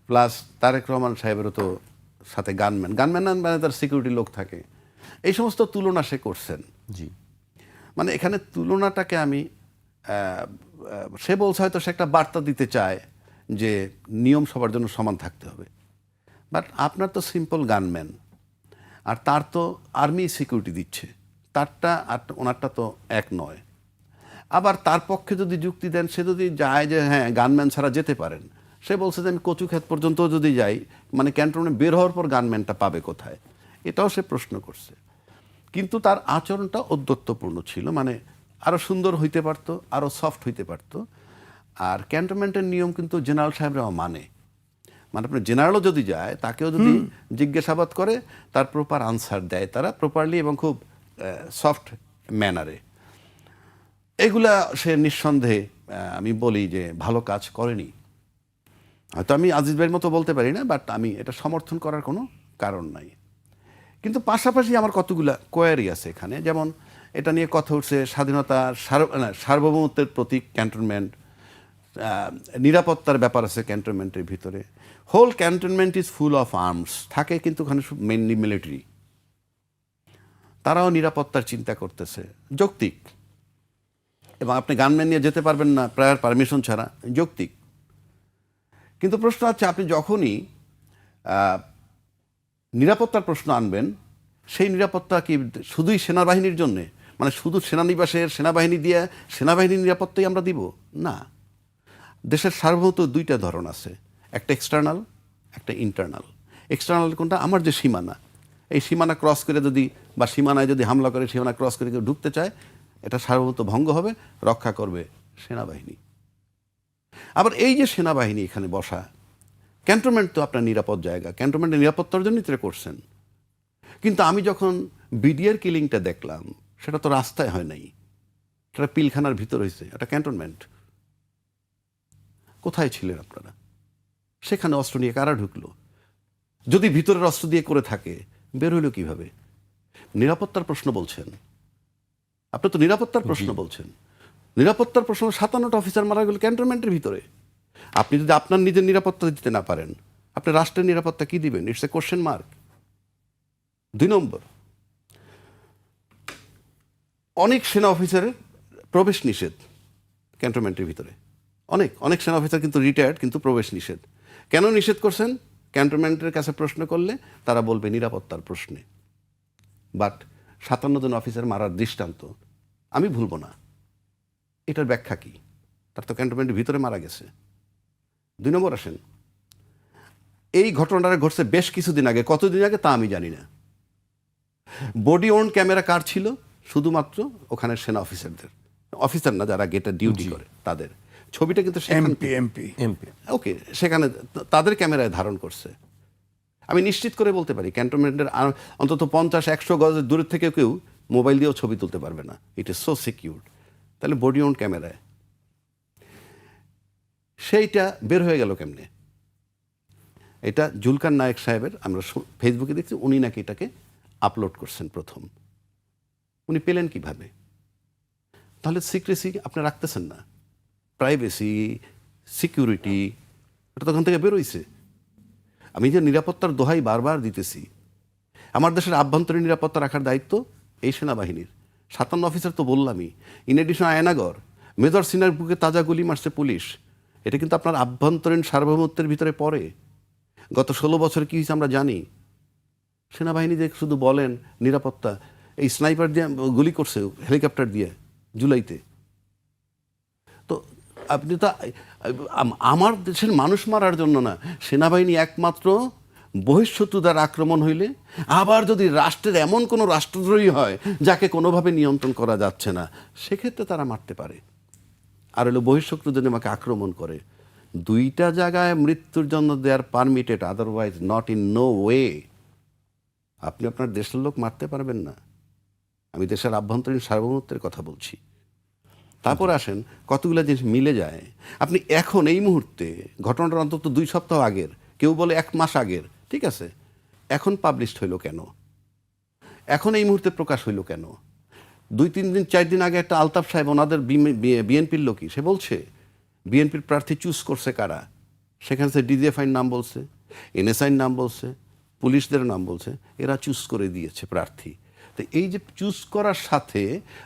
প্লাস তারেক রহমান সাহেবেরও তো সাথে গানম্যান মানে তার সিকিউরিটি লোক থাকে, এই সমস্ত তুলনা সে করছেন। জি, মানে এখানে তুলনাটাকে আমি সে বলছে হয়তো সে একটা বার্তা দিতে চায় যে নিয়ম সবার জন্য সমান থাকতে হবে। বাট আপনার তো সিম্পল গানম্যান, আর তার তো আর্মি সিকিউরিটি দিচ্ছে, তারটা আর ওনারটা তো এক নয়। আবার তার পক্ষে যদি যুক্তি দেন, সে যদি যায় যে হ্যাঁ গানম্যান ছাড়া যেতে পারেন, সে বলছে যে আমি কচুক্ষেত পর্যন্ত যদি যাই, মানে ক্যান্টনে বের হওয়ার পর গানম্যানটা পাবে কোথায়, এটাও সে প্রশ্ন করছে। কিন্তু তার আচরণটা ঔদ্ধত্যপূর্ণ ছিল, মানে আরও সুন্দর হইতে পারতো, আরও সফট হইতে পারতো। আর ক্যান্টনমেন্টের নিয়ম কিন্তু জেনারেল সাহেবরাও মানে আপনার জেনারেলও যদি যায়, তাকেও যদি জিজ্ঞাসাবাদ করে, তার প্রপার আনসার দেয় তারা প্রপারলি এবং খুব সফট ম্যানারে। এগুলা সে নিঃসন্দেহে আমি বলি যে ভালো কাজ করেনি। হয়তো আমি আজিজ ভাইয়ের মতো বলতে পারি না, বাট আমি এটা সমর্থন করার কোনো কারণ নাই। কিন্তু পাশাপাশি আমার কতগুলা কোয়ারি আছে এখানে। যেমন এটা নিয়ে কথা উঠছে স্বাধীনতার সার্বভৌমত্বের প্রতীক ক্যান্টনমেন্ট, নিরাপত্তার ব্যাপার আছে ক্যান্টনমেন্টের ভিতরে। Whole cantonment is full of arms থাকে, কিন্তু ওখানে মেইনলি মিলিটারি, তারাও নিরাপত্তার চিন্তা করতেছে, যৌক্তিক। এবং আপনি গানম্যান নিয়ে যেতে পারবেন না প্রায়র পারমিশন ছাড়া, যৌক্তিক। কিন্তু প্রশ্ন হচ্ছে, আপনি যখনই নিরাপত্তার প্রশ্ন আনবেন, সেই নিরাপত্তা কি শুধুই সেনাবাহিনীর জন্যে, মানে শুধু সেনানিবাসের সেনাবাহিনী দিয়ে সেনাবাহিনীর নিরাপত্তাই আমরা দিব না। দেশের সার্বভৌমত্ব দুইটা ধরন আছে, একটা এক্সটার্নাল, একটা ইন্টারনাল। এক্সটার্নাল কোনটা? আমার যে সীমানা, এই সীমানা ক্রস করে যদি, বা সীমানায় যদি হামলা করে সীমানা ক্রস করে কেউ ঢুকতে চায়, এটা সার্বভৌমত্ব ভঙ্গ হবে, রক্ষা করবে সেনাবাহিনী। আবার এই যে সেনাবাহিনী এখানে বসা, ক্যান্টনমেন্ট তো আপনার নিরাপদ জায়গা, ক্যান্টনমেন্টের নিরাপত্তার জন্যই তারা করছেন। কিন্তু আমি যখন বিডিআর কিলিংটা দেখলাম, সেটা তো রাস্তায় হয় নাই, সেটা পিলখানার ভিতর হয়েছে, এটা ক্যান্টনমেন্ট। কোথায় ছিলেন আপনারা? সেখানে অস্ত্র নিয়ে কারা ঢুকলো? যদি ভিতরের অস্ত্র দিয়ে করে থাকে, বের হইল কিভাবে? নিরাপত্তার প্রশ্ন বলছেন, আপনি তো নিরাপত্তার প্রশ্ন বলছেন। নিরাপত্তার প্রশ্ন, 57টা অফিসার মারা গেল ক্যান্টনমেন্টের ভিতরে। আপনি যদি আপনার নিজের নিরাপত্তা দিতে না পারেন, আপনি রাষ্ট্রের নিরাপত্তা কি দিবেন? It's a question mark. 2 নম্বর, অনেক সেনা অফিসারের প্রবেশ নিষেধ ক্যান্টনমেন্টের ভিতরে। অনেক সেনা অফিসার কিন্তু রিটায়ার্ড, কিন্তু প্রবেশ নিষেধ। কেন নিষেধ করছেন? ক্যান্টনমেন্টের কাছে প্রশ্ন করলে তারা বলবে নিরাপত্তার প্রশ্নে। বাট 57 জন অফিসার মারার দৃষ্টান্ত আমি ভুলব না। এটার ব্যাখ্যা কি? তার তো ক্যান্টনমেন্টের ভিতরে মারা গেছে। 2 নম্বর আসেন, এই ঘটনাটা ঘটছে বেশ কিছুদিন আগে, কতদিন আগে তা আমি জানি না। বডি ওন ক্যামেরা কার ছিল? শুধুমাত্র ওখানে সেনা অফিসারদের, অফিসার না, যারা গেটে ডিউটি করে তাদের। ছবিটা কিন্তু এমপি ওকে, সেখানে তাদের ক্যামেরায় ধারণ করছে। আমি নিশ্চিত করে বলতে পারি ক্যান্টনমেন্টের অন্তত 50-100 গজের দূরের থেকে কেউ মোবাইল দিয়েও ছবি তুলতে পারবে না। It is so secured. তাহলে বডি ওন ক্যামেরায় সেইটা বের হয়ে গেল কেমনে? এটা জুলকার নায়েক সাহেবের, আমরা ফেসবুকে দেখছি, উনি নাকি এটাকে আপলোড করছেন প্রথম, উনি পেলেন কিভাবে? তাহলে সিক্রেসি আপনি রাখতেছেন না, প্রাইভেসি, সিকিউরিটি, এটা তখন থেকে বেরোইছে। আমি যে নিরাপত্তার দোহাই বারবার দিতেছি, আমার দেশের আভ্যন্তরীণ নিরাপত্তা রাখার দায়িত্ব এই সেনাবাহিনীর। 57 অফিসার তো বললামই, ইন এডিশন আয়নাগর, মেজর সিনার বুকে তাজা গুলি মারছে পুলিশ। এটা কিন্তু আপনার আভ্যন্তরীণ সার্বভৌমত্বের ভিতরে পড়ে। গত 16 বছর কী হয়েছে আমরা জানি। সেনাবাহিনী যে শুধু বলেন নিরাপত্তা, এই স্নাইপার দিয়ে গুলি করছে হেলিকপ্টার দিয়ে জুলাইতে। তো আপনি তো আমার দেশের মানুষ মারার জন্য না, সেনাবাহিনী একমাত্র বহিঃশত্রু দ্বারা আক্রমণ হইলে, আবার যদি রাষ্ট্রের এমন কোনো রাষ্ট্রদ্রোহী হয় যাকে কোনোভাবে নিয়ন্ত্রণ করা যাচ্ছে না, সেক্ষেত্রে তারা মারতে পারে। আর হলো বহিঃশত্রু যদি আমাকে আক্রমণ করে, দুইটা জায়গায় মৃত্যুর জন্য they are permitted, otherwise not in no way. আপনি আপনার দেশের লোক মারতে পারবেন না। আমি দেশের আভ্যন্তরীণ সার্বভৌমত্বের কথা বলছি। তারপর আসেন কতগুলো জিনিস মিলে যায়। আপনি এখন এই মুহূর্তে, ঘটনাটা অন্তত 2 সপ্তাহ আগের, কেউ বলে 1 মাস আগের, ঠিক আছে, এখন পাবলিশড হইল কেন? এখন এই মুহূর্তে প্রকাশ হইল কেন? 2-3 দিন 4 দিন আগে একটা আলতাফ সাহেব, ওনাদের বিএনপির লোকই, সে বলছে বিএনপির প্রার্থী চুজ করছে কারা। সেখানে সে ডিজিএফআইয়ের নাম বলছে, এনএসআইয়ের নাম বলছে, পুলিশদের নাম বলছে, এরা চুজ করে দিয়েছে প্রার্থী। তো এই যে চুজ করার সাথে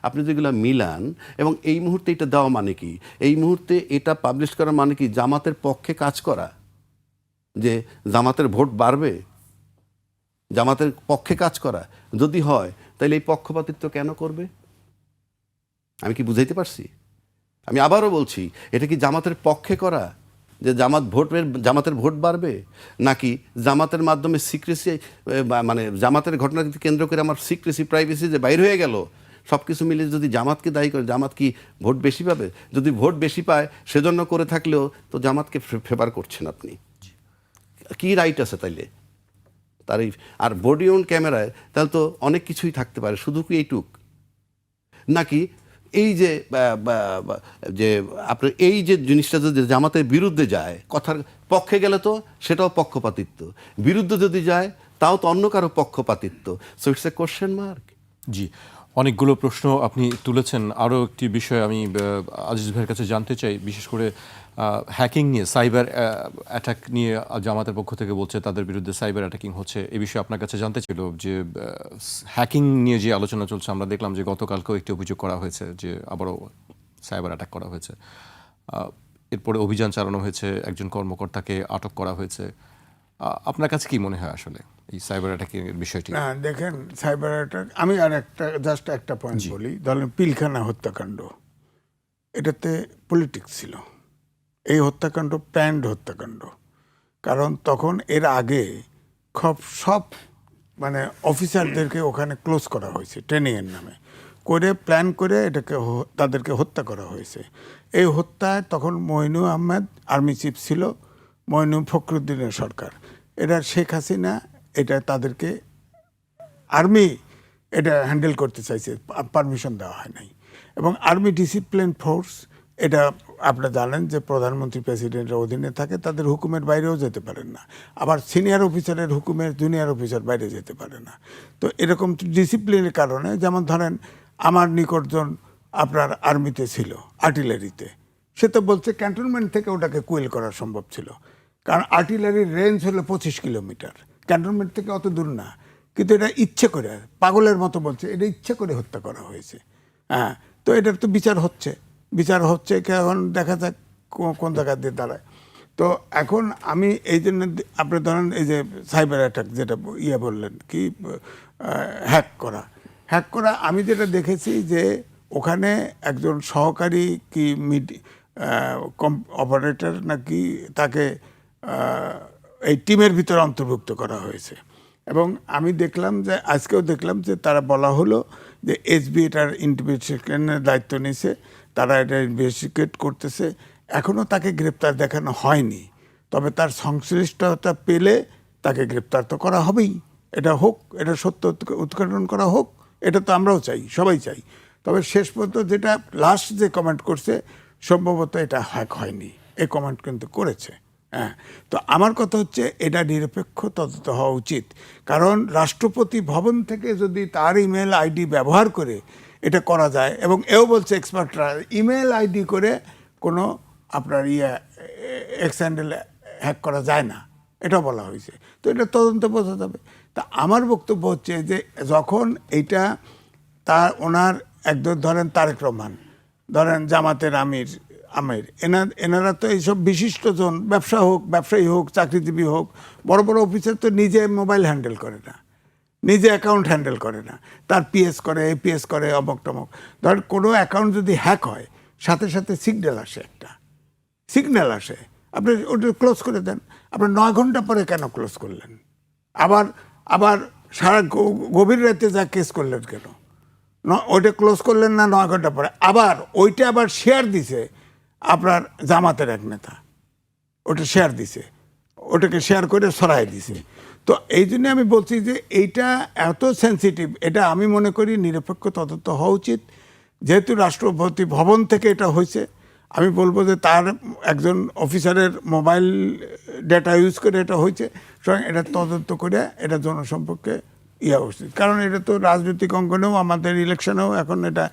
আপনি যেগুলো মিলান, এবং এই মুহূর্তে এটা দেওয়া মানে কি, এই মুহূর্তে এটা পাবলিশ করা মানে কি জামাতের পক্ষে কাজ করা, যে জামাতের ভোট বাড়বে, জামাতের পক্ষে কাজ করা যদি হয়, তাহলে এই পক্ষপাতিত্ব কেন করবে? আমি কি বুঝাইতে পারছি? আমি আবারও বলছি, এটা কি জামাতের পক্ষে করা, যে জামাতের ভোট বাড়বে, নাকি জামাতের মাধ্যমে সিক্রেসি, মানে জামাতের ঘটনাকে কেন্দ্র করে আমার সিক্রেসি, প্রাইভেসি যে বাইর হয়ে গেল, সব কিছু মিলে যদি জামাতকে দায়ী করে, জামাত কি ভোট বেশি পাবে? যদি ভোট বেশি পায় সেজন্য করে থাকলেও তো জামাতকে ফেভার করছেন আপনি। কি রাইট আছে তাইলে তার? আর বডি অন ক্যামেরায় তাহলে তো অনেক কিছুই থাকতে পারে, শুধু কি এইটুক? নাকি এই যে যে আপনার এই যে জিনিসটা যদি জামাতের বিরুদ্ধে যায়, কথার পক্ষে গেলে তো সেটাও পক্ষপাতিত্ব, বিরুদ্ধে যদি যায় তাও তো অন্য কারো পক্ষপাতিত্ব। So it's a question mark. জি, অনেকগুলো প্রশ্ন আপনি তুলেছেন। আরও একটি বিষয় আমি আজিজ ভাইয়ের কাছে জানতে চাই, বিশেষ করে হ্যাকিং নিয়ে, সাইবার অ্যাটাক নিয়ে জামাতের পক্ষ থেকে বলছে তাদের বিরুদ্ধে সাইবার অ্যাটাকিং হচ্ছে। এই বিষয়ে আপনার কাছে জানতে ছিল যে হ্যাকিং নিয়ে যে আলোচনা চলছে, আমরা দেখলাম যে গতকালকেও একটি অভিযোগ করা হয়েছে যে আবারও সাইবার অ্যাটাক করা হয়েছে। এরপরে অভিযান চালানো হয়েছে, একজন কর্মকর্তাকে আটক করা হয়েছে। আপনার কাছে কি মনে হয় আসলে এই সাইবার অ্যাটাকের বিষয়টি? না দেখেন, সাইবার অ্যাটাক, আমি আর জাস্ট একটা পয়েন্ট বলি। ধরেন পিলখানা হত্যাকাণ্ড, এটাতে পলিটিক্স ছিল। এই হত্যাকাণ্ড প্ল্যান্ড হত্যাকাণ্ড, কারণ তখন এর আগে সব মানে অফিসারদেরকে ওখানে ক্লোজ করা হয়েছে ট্রেনিংয়ের নামে করে, প্ল্যান করে এটাকে তাদেরকে হত্যা করা হয়েছে। এই হত্যায় তখন মইনুল আহমেদ আর্মি চিফ ছিল, মইনুল ফখরুদ্দিনের সরকার। এটা শেখ হাসিনা এটা তাদেরকে আর্মি এটা হ্যান্ডেল করতে চাইছে, পারমিশন দেওয়া হয় নাই। এবং আর্মি ডিসিপ্লিন ফোর্স, এটা আপনারা জানেন যে প্রধানমন্ত্রী প্রেসিডেন্টের অধীনে থাকে, তাদের হুকুমের বাইরেও যেতে পারেন না। আবার সিনিয়র অফিসারের হুকুমের জুনিয়র অফিসার বাইরে যেতে পারে না। তো এরকম ডিসিপ্লিনের কারণে, যেমন ধরেন আমার নিকটজন আপনার আর্মিতে ছিল, আর্টিলারিতে, সে তো বলছে ক্যান্টনমেন্ট থেকে ওটাকে কুইল করা সম্ভব ছিল, কারণ আর্টিলারির রেঞ্জ হলো 25 কিলোমিটার, ক্যান্টনমেন্ট থেকে অত দূর না। কিন্তু এটা ইচ্ছে করে, পাগলের মতো বলছে এটা ইচ্ছে করে হত্যা করা হয়েছে। হ্যাঁ, তো এটার তো বিচার হচ্ছে এখন দেখা যাক কোন জায়গা দিয়ে দাঁড়ায়। তো এখন আমি এই জন্য, আপনি ধরেন এই যে সাইবার অ্যাটাক যেটা বললেন কি, হ্যাক করা, আমি যেটা দেখেছি যে ওখানে একজন সহকারী কি অপারেটর নাকি, তাকে এই টিমের ভিতরে অন্তর্ভুক্ত করা হয়েছে। এবং আমি দেখলাম যে আজকেও দেখলাম যে তারা বলা হলো যে এসবি এটার ইনভেস্টিগেশনের দায়িত্ব নিয়েছে, তারা এটা ইনভেস্টিগেট করতেছে। এখনও তাকে গ্রেপ্তার দেখানো হয়নি, তবে তার সংশ্লিষ্টতা পেলে তাকে গ্রেপ্তার তো করা হবেই। এটা হোক, এটা সত্য উদ্ঘাটন করা হোক, এটা তো আমরাও চাই, সবাই চাই। তবে শেষ পর্যন্ত যেটা লাস্ট যে কমেন্ট করছে, সম্ভবত এটা হ্যাক হয়নি, এই কমেন্ট কিন্তু করেছে। হ্যাঁ, তো আমার কথা হচ্ছে এটা নিরপেক্ষ তদন্ত হওয়া উচিত, কারণ রাষ্ট্রপতি ভবন থেকে যদি তার ইমেল আইডি ব্যবহার করে এটা করা যায়, এবং এও বলছে এক্সপার্টরা ইমেল আইডি করে কোনো আপনার এক্স হ্যান্ডেল হ্যাক করা যায় না, এটা বলা হয়েছে। তো এটা তদন্ত বোঝা যাবে। তা আমার বক্তব্য হচ্ছে যে যখন এইটা তার ওনার একদম ধরেন তারেক রহমান, ধরেন জামাতের আমির, এনারা তো এইসব বিশিষ্টজন, ব্যবসায়ী হোক, চাকরিজীবী হোক, বড় বড় অফিসার তো নিজে মোবাইল হ্যান্ডেল করে না, নিজে অ্যাকাউন্ট হ্যান্ডেল করে না, তার পিএস করে, এপিএস করে, অমক টমক। ধর কোনো অ্যাকাউন্ট যদি হ্যাক হয়, সাথে সাথে সিগন্যাল আসে, একটা সিগন্যাল আসে, আপনি ওটা ক্লোজ করে দেন। আপনি 9 ঘন্টা পরে কেন ক্লোজ করলেন? আবার সারা গভীর রাতে যা কেস করলেন কেন? ওইটা ক্লোজ করলেন না 9 ঘন্টা পরে, ওইটা আবার শেয়ার দিছে আপনার জামাতের এক নেতা, ওটা শেয়ার দিছে, ওটাকে শেয়ার করে সরাই দিছে। তো এই জন্য আমি বলছি যে এইটা এত সেন্সিটিভ, এটা আমি মনে করি নিরপেক্ষ তদন্ত হওয়া উচিত। যেহেতু রাষ্ট্রপতি ভবন থেকে এটা হয়েছে, আমি বলবো যে তার একজন অফিসারের মোবাইল ডেটা ইউজ করে এটা হয়েছে, সুতরাং এটা তদন্ত করে এটা জনসম্পর্কে উচিত। কারণ এটা তো রাজনৈতিক অঙ্গনেও, আমাদের ইলেকশনেও এখন এটা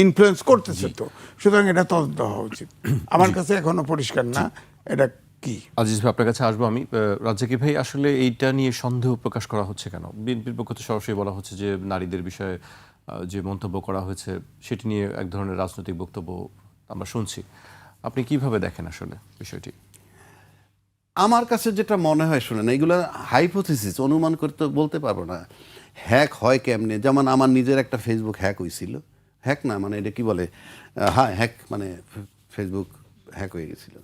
ইনফ্লুয়েন্স করতেছে, তো সুতরাং এটা তদন্ত হওয়া উচিত। আমার কাছে এখনো পরিষ্কার না এটা কি। আজিজ ভাই, আপনার কাছে আসবো আমি। রাজ্জাকি ভাই, আসলে এইটা নিয়ে সন্দেহ প্রকাশ করা হচ্ছে কেন? বিএনপির পক্ষ থেকে সরাসরি বলা হচ্ছে যে নারীদের বিষয়ে যে মন্তব্য করা হয়েছে সেটি নিয়ে এক ধরনের রাজনৈতিক বক্তব্য আমরা শুনছি। আপনি কিভাবে দেখেন আসলে বিষয়টি? আমার কাছে যেটা মনে হয়, শুনেন, এইগুলো হাইপোথিসিস, অনুমান করতে বলতে পারবো না। হ্যাক হয় কেমনে? যেমন আমার নিজের একটা ফেসবুক হ্যাক হয়েছিল। হ্যাক না, মানে এটা কি বলে, হ্যাঁ হ্যাক, মানে ফেসবুক হ্যাক হয়ে গেছিল।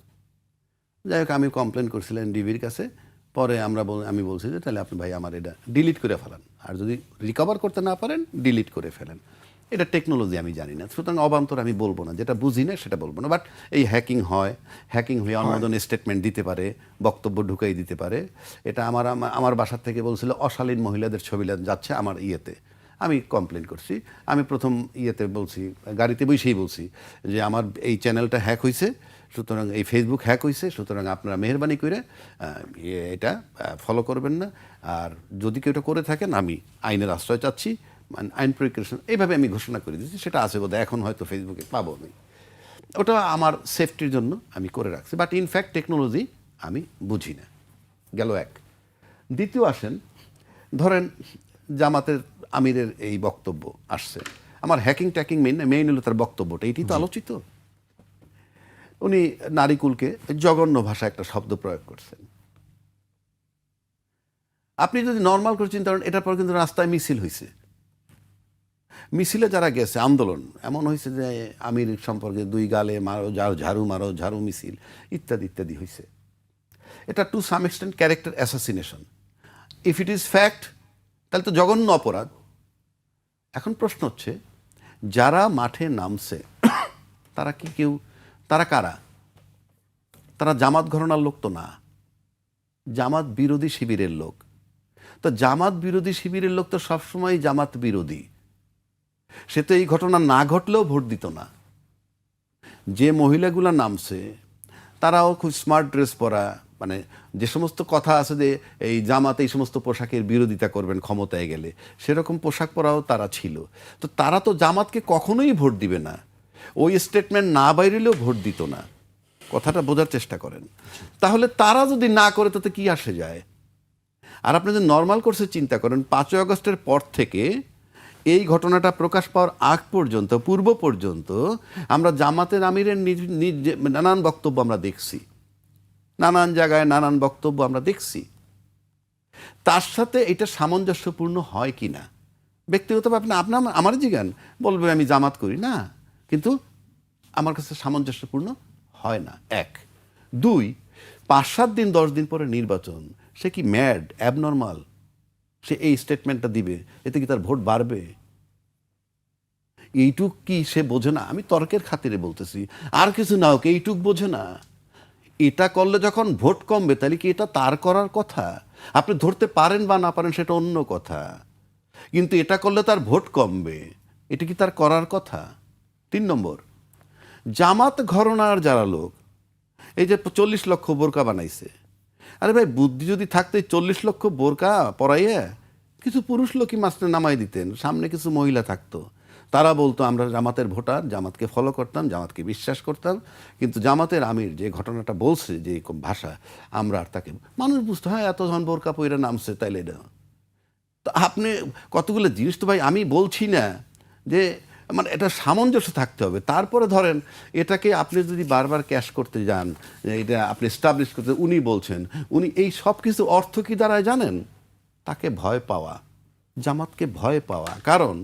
যাই হোক, আমি কমপ্লেন করছিলাম ডিবির কাছে। পরে আমি বলছি যে তাহলে আপনি ভাই আমার এটা ডিলিট করে ফেলান, আর যদি রিকভার করতে না পারেন ডিলিট করে ফেলেন। এটা টেকনোলজি আমি জানি না, সুতরাং অবান্তর আমি বলবো না, যেটা বুঝি না সেটা বলবো না। বাট এই হ্যাকিং হয়ে অনুমোদন স্টেটমেন্ট দিতে পারে, বক্তব্য ঢুকাই দিতে পারে। এটা আমার বাসার থেকে বলছিল অশালীন মহিলাদের ছবি যাচ্ছে আমার ইয়েতে। আমি কমপ্লেন করছি। আমি প্রথম বলছি, গাড়িতে বসেই বলছি যে আমার এই চ্যানেলটা হ্যাক হয়েছে, সুতরাং এই ফেসবুক হ্যাক হয়েছে, সুতরাং আপনারা মেহরবানি করে এটা ফলো করবেন না। আর যদি কেউ এটা করে থাকেন, আমি আইনের আশ্রয় চাচ্ছি, আইন প্রয়োগ, এইভাবে আমি ঘোষণা করে দিচ্ছি। সেটা আছে বোধহয়, এখন হয়তো ফেসবুকে পাবো আমি। ওটা আমার সেফটির জন্য আমি করে রাখছি। বাট ইনফ্যাক্ট টেকনোলজি আমি বুঝি না, গেল এক। দ্বিতীয় আসেন, ধরেন জামাতের আমিরের এই বক্তব্য আসছে, আমার হ্যাকিং ট্যাকিং মেইন হলো তার বক্তব্যটা, এটি তো আলোচিত। উনি নারীকুলকে জঘন্য ভাষা একটা শব্দ প্রয়োগ করছেন। আপনি যদি নর্মাল করে চিন্তা করেন, এটার পর কিন্তু রাস্তায় মিছিল হয়েছে। মিছিলে যারা গেছে, আন্দোলন এমন হয়েছে যে আমির সম্পর্কে 2 গালে মারো, ঝাড়ু মিছিল ইত্যাদি ইত্যাদি হয়েছে। এটা to some extent character assassination. If it is fact, তাহলে তো জঘন্য অপরাধ। এখন প্রশ্ন হচ্ছে, যারা মাঠে নামছে তারা কারা? তারা জামাত ঘরানার লোক তো না, জামাত বিরোধী শিবিরের লোক। তো জামাত বিরোধী শিবিরের লোক তো সবসময় জামাত বিরোধী। সে তো এই ঘটনা না ঘটলেও ভোট দিত না। যে মহিলাগুলা নামছে তারাও খুব স্মার্ট ড্রেস পরা, মানে যে সমস্ত কথা আছে যে এই জামাত এই সমস্ত পোশাকের বিরোধিতা করবেন ক্ষমতায় গেলে, সেরকম পোশাক পরাও তারা ছিল। তো তারা তো জামাতকে কখনোই ভোট দিবে না, ওই স্টেটমেন্ট না বাইরেলেও ভোট দিত না। কথাটা বোঝার চেষ্টা করেন। তাহলে তারা যদি না করে তাতে কি আসে যায়? আর আপনি যদি নর্মাল কোর্সে চিন্তা করেন, 5ই আগস্টের পর থেকে এই ঘটনাটা প্রকাশ পাওয়ার আগ পর্যন্ত, পূর্ব পর্যন্ত আমরা জামাতের আমিরের নানান বক্তব্য আমরা দেখছি, নানান জায়গায় নানান বক্তব্য আমরা দেখছি। তার সাথে এটা সামঞ্জস্যপূর্ণ হয় কি না ব্যক্তিগতভাবে আপনি আমার জিজ্ঞান, বলবে আমি জামাত করি না, কিন্তু আমার কাছে সামঞ্জস্যপূর্ণ হয় না। 1, 2, 5-7 দিন 10 দিন পরে নির্বাচন, সে কি ম্যাড, অ্যাবনর্মাল? সে এই স্টেটমেন্টটা দিবে, এতে কি তার ভোট বাড়বে? এইটুক কি সে বোঝে না? আমি তর্কের খাতিরে বলতেছি, আর কিছু না হোক, এইটুক বোঝে না? এটা করলে যখন ভোট কমবে, তাহলে কি এটা তার করার কথা? আপনি ধরতে পারেন বা না পারেন সেটা অন্য কথা, কিন্তু এটা করলে তার ভোট কমবে, এটা কি তার করার কথা? 3 নম্বর, জামাত ঘরানার যারা লোক, এই যে 40 লক্ষ বোরকা বানাইছে, আরে ভাই বুদ্ধি যদি থাকতো 40 লক্ষ বোরকা পরাইয়া কিছু পুরুষ লোকই মাস্টার নামাই দিতেন, সামনে কিছু মহিলা থাকতো, তারা বলতো আমরা জামাতের ভোটার, জামাতকে ফলো করতাম, জামাতকে বিশ্বাস করতাম, কিন্তু জামাতের আমির যে ঘটনাটা বলছে যে ভাষা, আমরা আর তাকে মানুষ বুঝতো হ্যাঁ এতজন বোরকা পইরা নামছে তাইলে এটা। তো আপনি কতগুলো জিনিস তো ভাই আমি বলছি না যে মানে এটা সামঞ্জস্য থাকতে হবে। তারপরে ধরেন এটাকে আপনি যদি বারবার ক্যাশ করতে যান, এটা আপনি এস্টাবলিশ করতে, উনি বলছেন, উনি এই সব কিছু অর্থ কি দাঁড়ায় জানেন? তাকে ভয় পাওয়া, জামাতকে ভয় পাওয়া। কারণ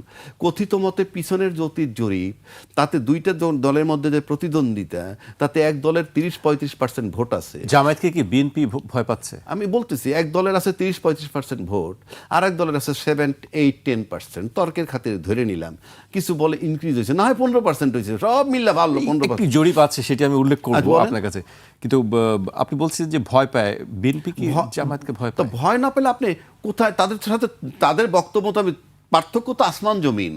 কথিত মতে পিছনের জ্যোতির জরিপ, তাতে দুইটা দলের মধ্যে যে প্রতিদ্বন্দ্বিতা, তাতে এক দলের 30-35% ভোট আছে। জামায়াতকে কি বিএনপি ভয় পাচ্ছে? আমি বলতেছি এক দলের আছে 30-35% ভোট, আর এক দলের আছে 7-8-10%। তর্কের খাতিরে ধরে নিলাম, কিছু বলে ইনক্রিজ হয়েছে, না হয় 15% হয়েছে, সব মিল্লা ভালো 15%। একটি জরিপ আছে সেটি আমি উল্লেখ করবো বলেন। আপনার কাছে, কিন্তু আপনি বলছেন যে ভয় পায়, বিএনপি কি জামায়াতকে ভয় তো পায়? ভয় না পেলে আপনি কোথায় তাদের সাথে, তাদের বক্তব্য তো আমি পার্থক্য তো আসমান জমিন।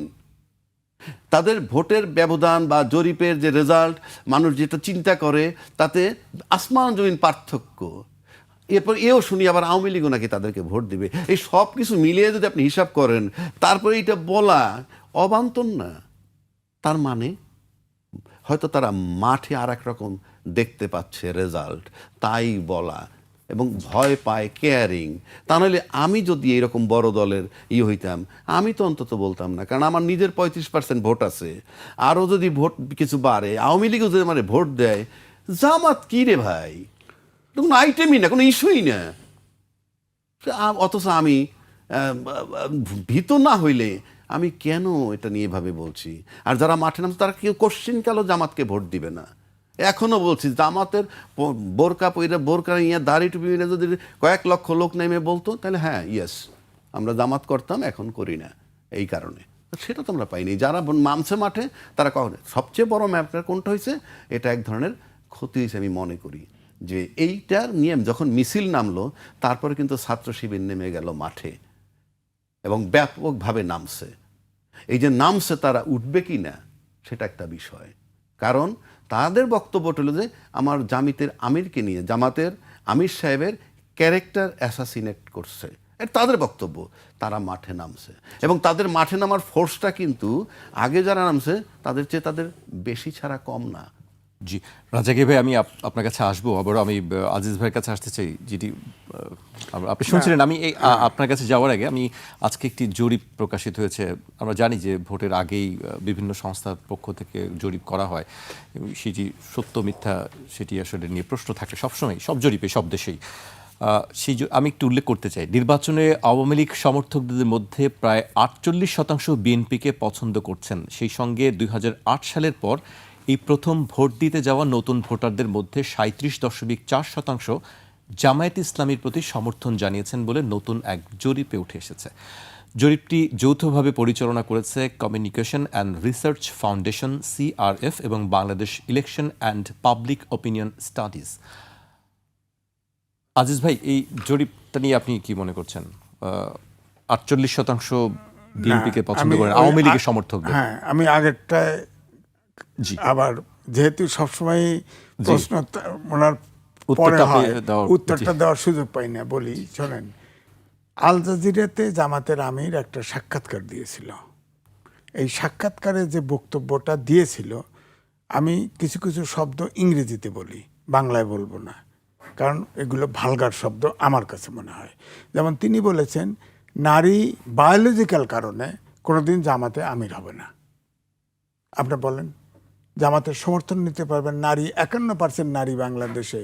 তাদের ভোটের ব্যবধান বা জরিপের যে রেজাল্ট, মানুষ যেটা চিন্তা করে, তাতে আসমান জমিন পার্থক্য। এরপর এও শুনি আবার আওয়ামী লীগও নাকি তাদেরকে ভোট দিবে। এই সব কিছু মিলিয়ে যদি আপনি হিসাব করেন, তারপরে এটা বলা অবান্তর না। তার মানে হয়তো তারা মাঠে আর এক রকম দেখতে পাচ্ছে রেজাল্ট, তাই বলা, এবং ভয় পায় কেয়ারিং। তা নাহলে আমি যদি এরকম বড় দলের হইতাম, আমি তো অন্তত বলতাম না, কারণ আমার নিজের 35% ভোট আছে। আরও যদি ভোট কিছু বাড়ে, আওয়ামী লীগও যদি মানে ভোট দেয়, জামাত কি রে ভাই, কোনো আইটেমই না, কোনো ইস্যুই না। অথচ আমি ভীত না হইলে আমি কেন এটা নিয়ে ভাবে বলছি? আর যারা মাঠে নামছে তারা কেউ কোশ্চিন কালো জামাতকে ভোট দিবে না। এখনো বলছি জামাতের বোরকা পইরা, বোরকা ইয়ে দাড়ি টুপি মিলে যদি কয়েক লক্ষ লোক নেমে বলতো, তাহলে হ্যাঁ ইয়েস আমরা জামাত করতাম, এখন করি না এই কারণে। সেটা তো আমরা পাইনি। যারা নামছে মাঠে তারা কখন, সবচেয়ে বড় ম্যাপটা কোনটা হয়েছে, এটা এক ধরনের ক্ষতি হয়েছে আমি মনে করি, যে এইটার নিয়ম যখন মিছিল নামলো, তারপরে কিন্তু ছাত্র শিবির নেমে গেল মাঠে এবং ব্যাপকভাবে নামছে। এই যে নামছে, তারা উঠবে কি না সেটা একটা বিষয়। কারণ তাদের বক্তব্য হলো যে আমার জামাতের আমিরকে নিয়ে, জামাতের আমির সাহেবের ক্যারেক্টার অ্যাসাসিনেট করছে, এটা তাদের বক্তব্য। তারা মাঠে নামছে এবং তাদের মাঠে নামার ফোর্সটা কিন্তু আগে যারা নামছে তাদের চেয়ে তাদের বেশি ছাড়া কম না। জি রাজাকি ভাই, আমি আপনার কাছে আসবো, আবারও আমি আজিজ ভাইয়ের কাছে আসতে চাই, যেটি আপনি শুনছিলেন। আমি এই আপনার কাছে যাওয়ার আগে আমি আজকে একটি জরিপ প্রকাশিত হয়েছে। আমরা জানি যে ভোটের আগেই বিভিন্ন সংস্থার পক্ষ থেকে জরিপ করা হয়, এবং সেটি সত্য মিথ্যা সেটি আসলে নিয়ে প্রশ্ন থাকে সবসময়, সব জরিপে, সব দেশেই। আমি একটু উল্লেখ করতে চাই, নির্বাচনে আওয়ামী লীগ সমর্থকদের মধ্যে প্রায় 48% বিএনপিকে পছন্দ করছেন। সেই সঙ্গে 2008 সালের পর এই প্রথম ভোট দিতে যাওয়া নতুন ভোটারদের মধ্যে 37.4% জামায়াত ইসলামীর প্রতি সমর্থন জানিয়েছেন বলে নতুন এক জরিপে উঠে এসেছে। জরিপটি যৌথভাবে পরিচালনা করেছে communication and research foundation CRF এবং Bangladesh election and public opinion studies. Aziz ভাই, এই জরিপটা নিয়ে আপনি কি মনে করছেন? 48% বিএনপিকে পছন্দ করেন আওয়ামী লীগের সমর্থকদের। হ্যাঁ, আমি আগেরটায় জি, আবার যেহেতু সবসময় প্রশ্ন ওনার পরে হয়, উত্তরটা দেওয়ার সুযোগ পাই না, বলি শোনেন। আল জাজিরাতে জামাতের আমির একটা সাক্ষাৎকার দিয়েছিল। এই সাক্ষাৎকারে যে বক্তব্যটা দিয়েছিল, আমি কিছু কিছু শব্দ ইংরেজিতে বলি, বাংলায় বলবো না, কারণ এগুলো ভালগার শব্দ আমার কাছে মনে হয়। যেমন তিনি বলেছেন, নারী বায়োলজিক্যাল কারণে কোনোদিন জামাতে আমির হবে না। আপনি বলেন, জামাতের সমর্থন নিতে পারবেন নারী, 51% নারী বাংলাদেশে,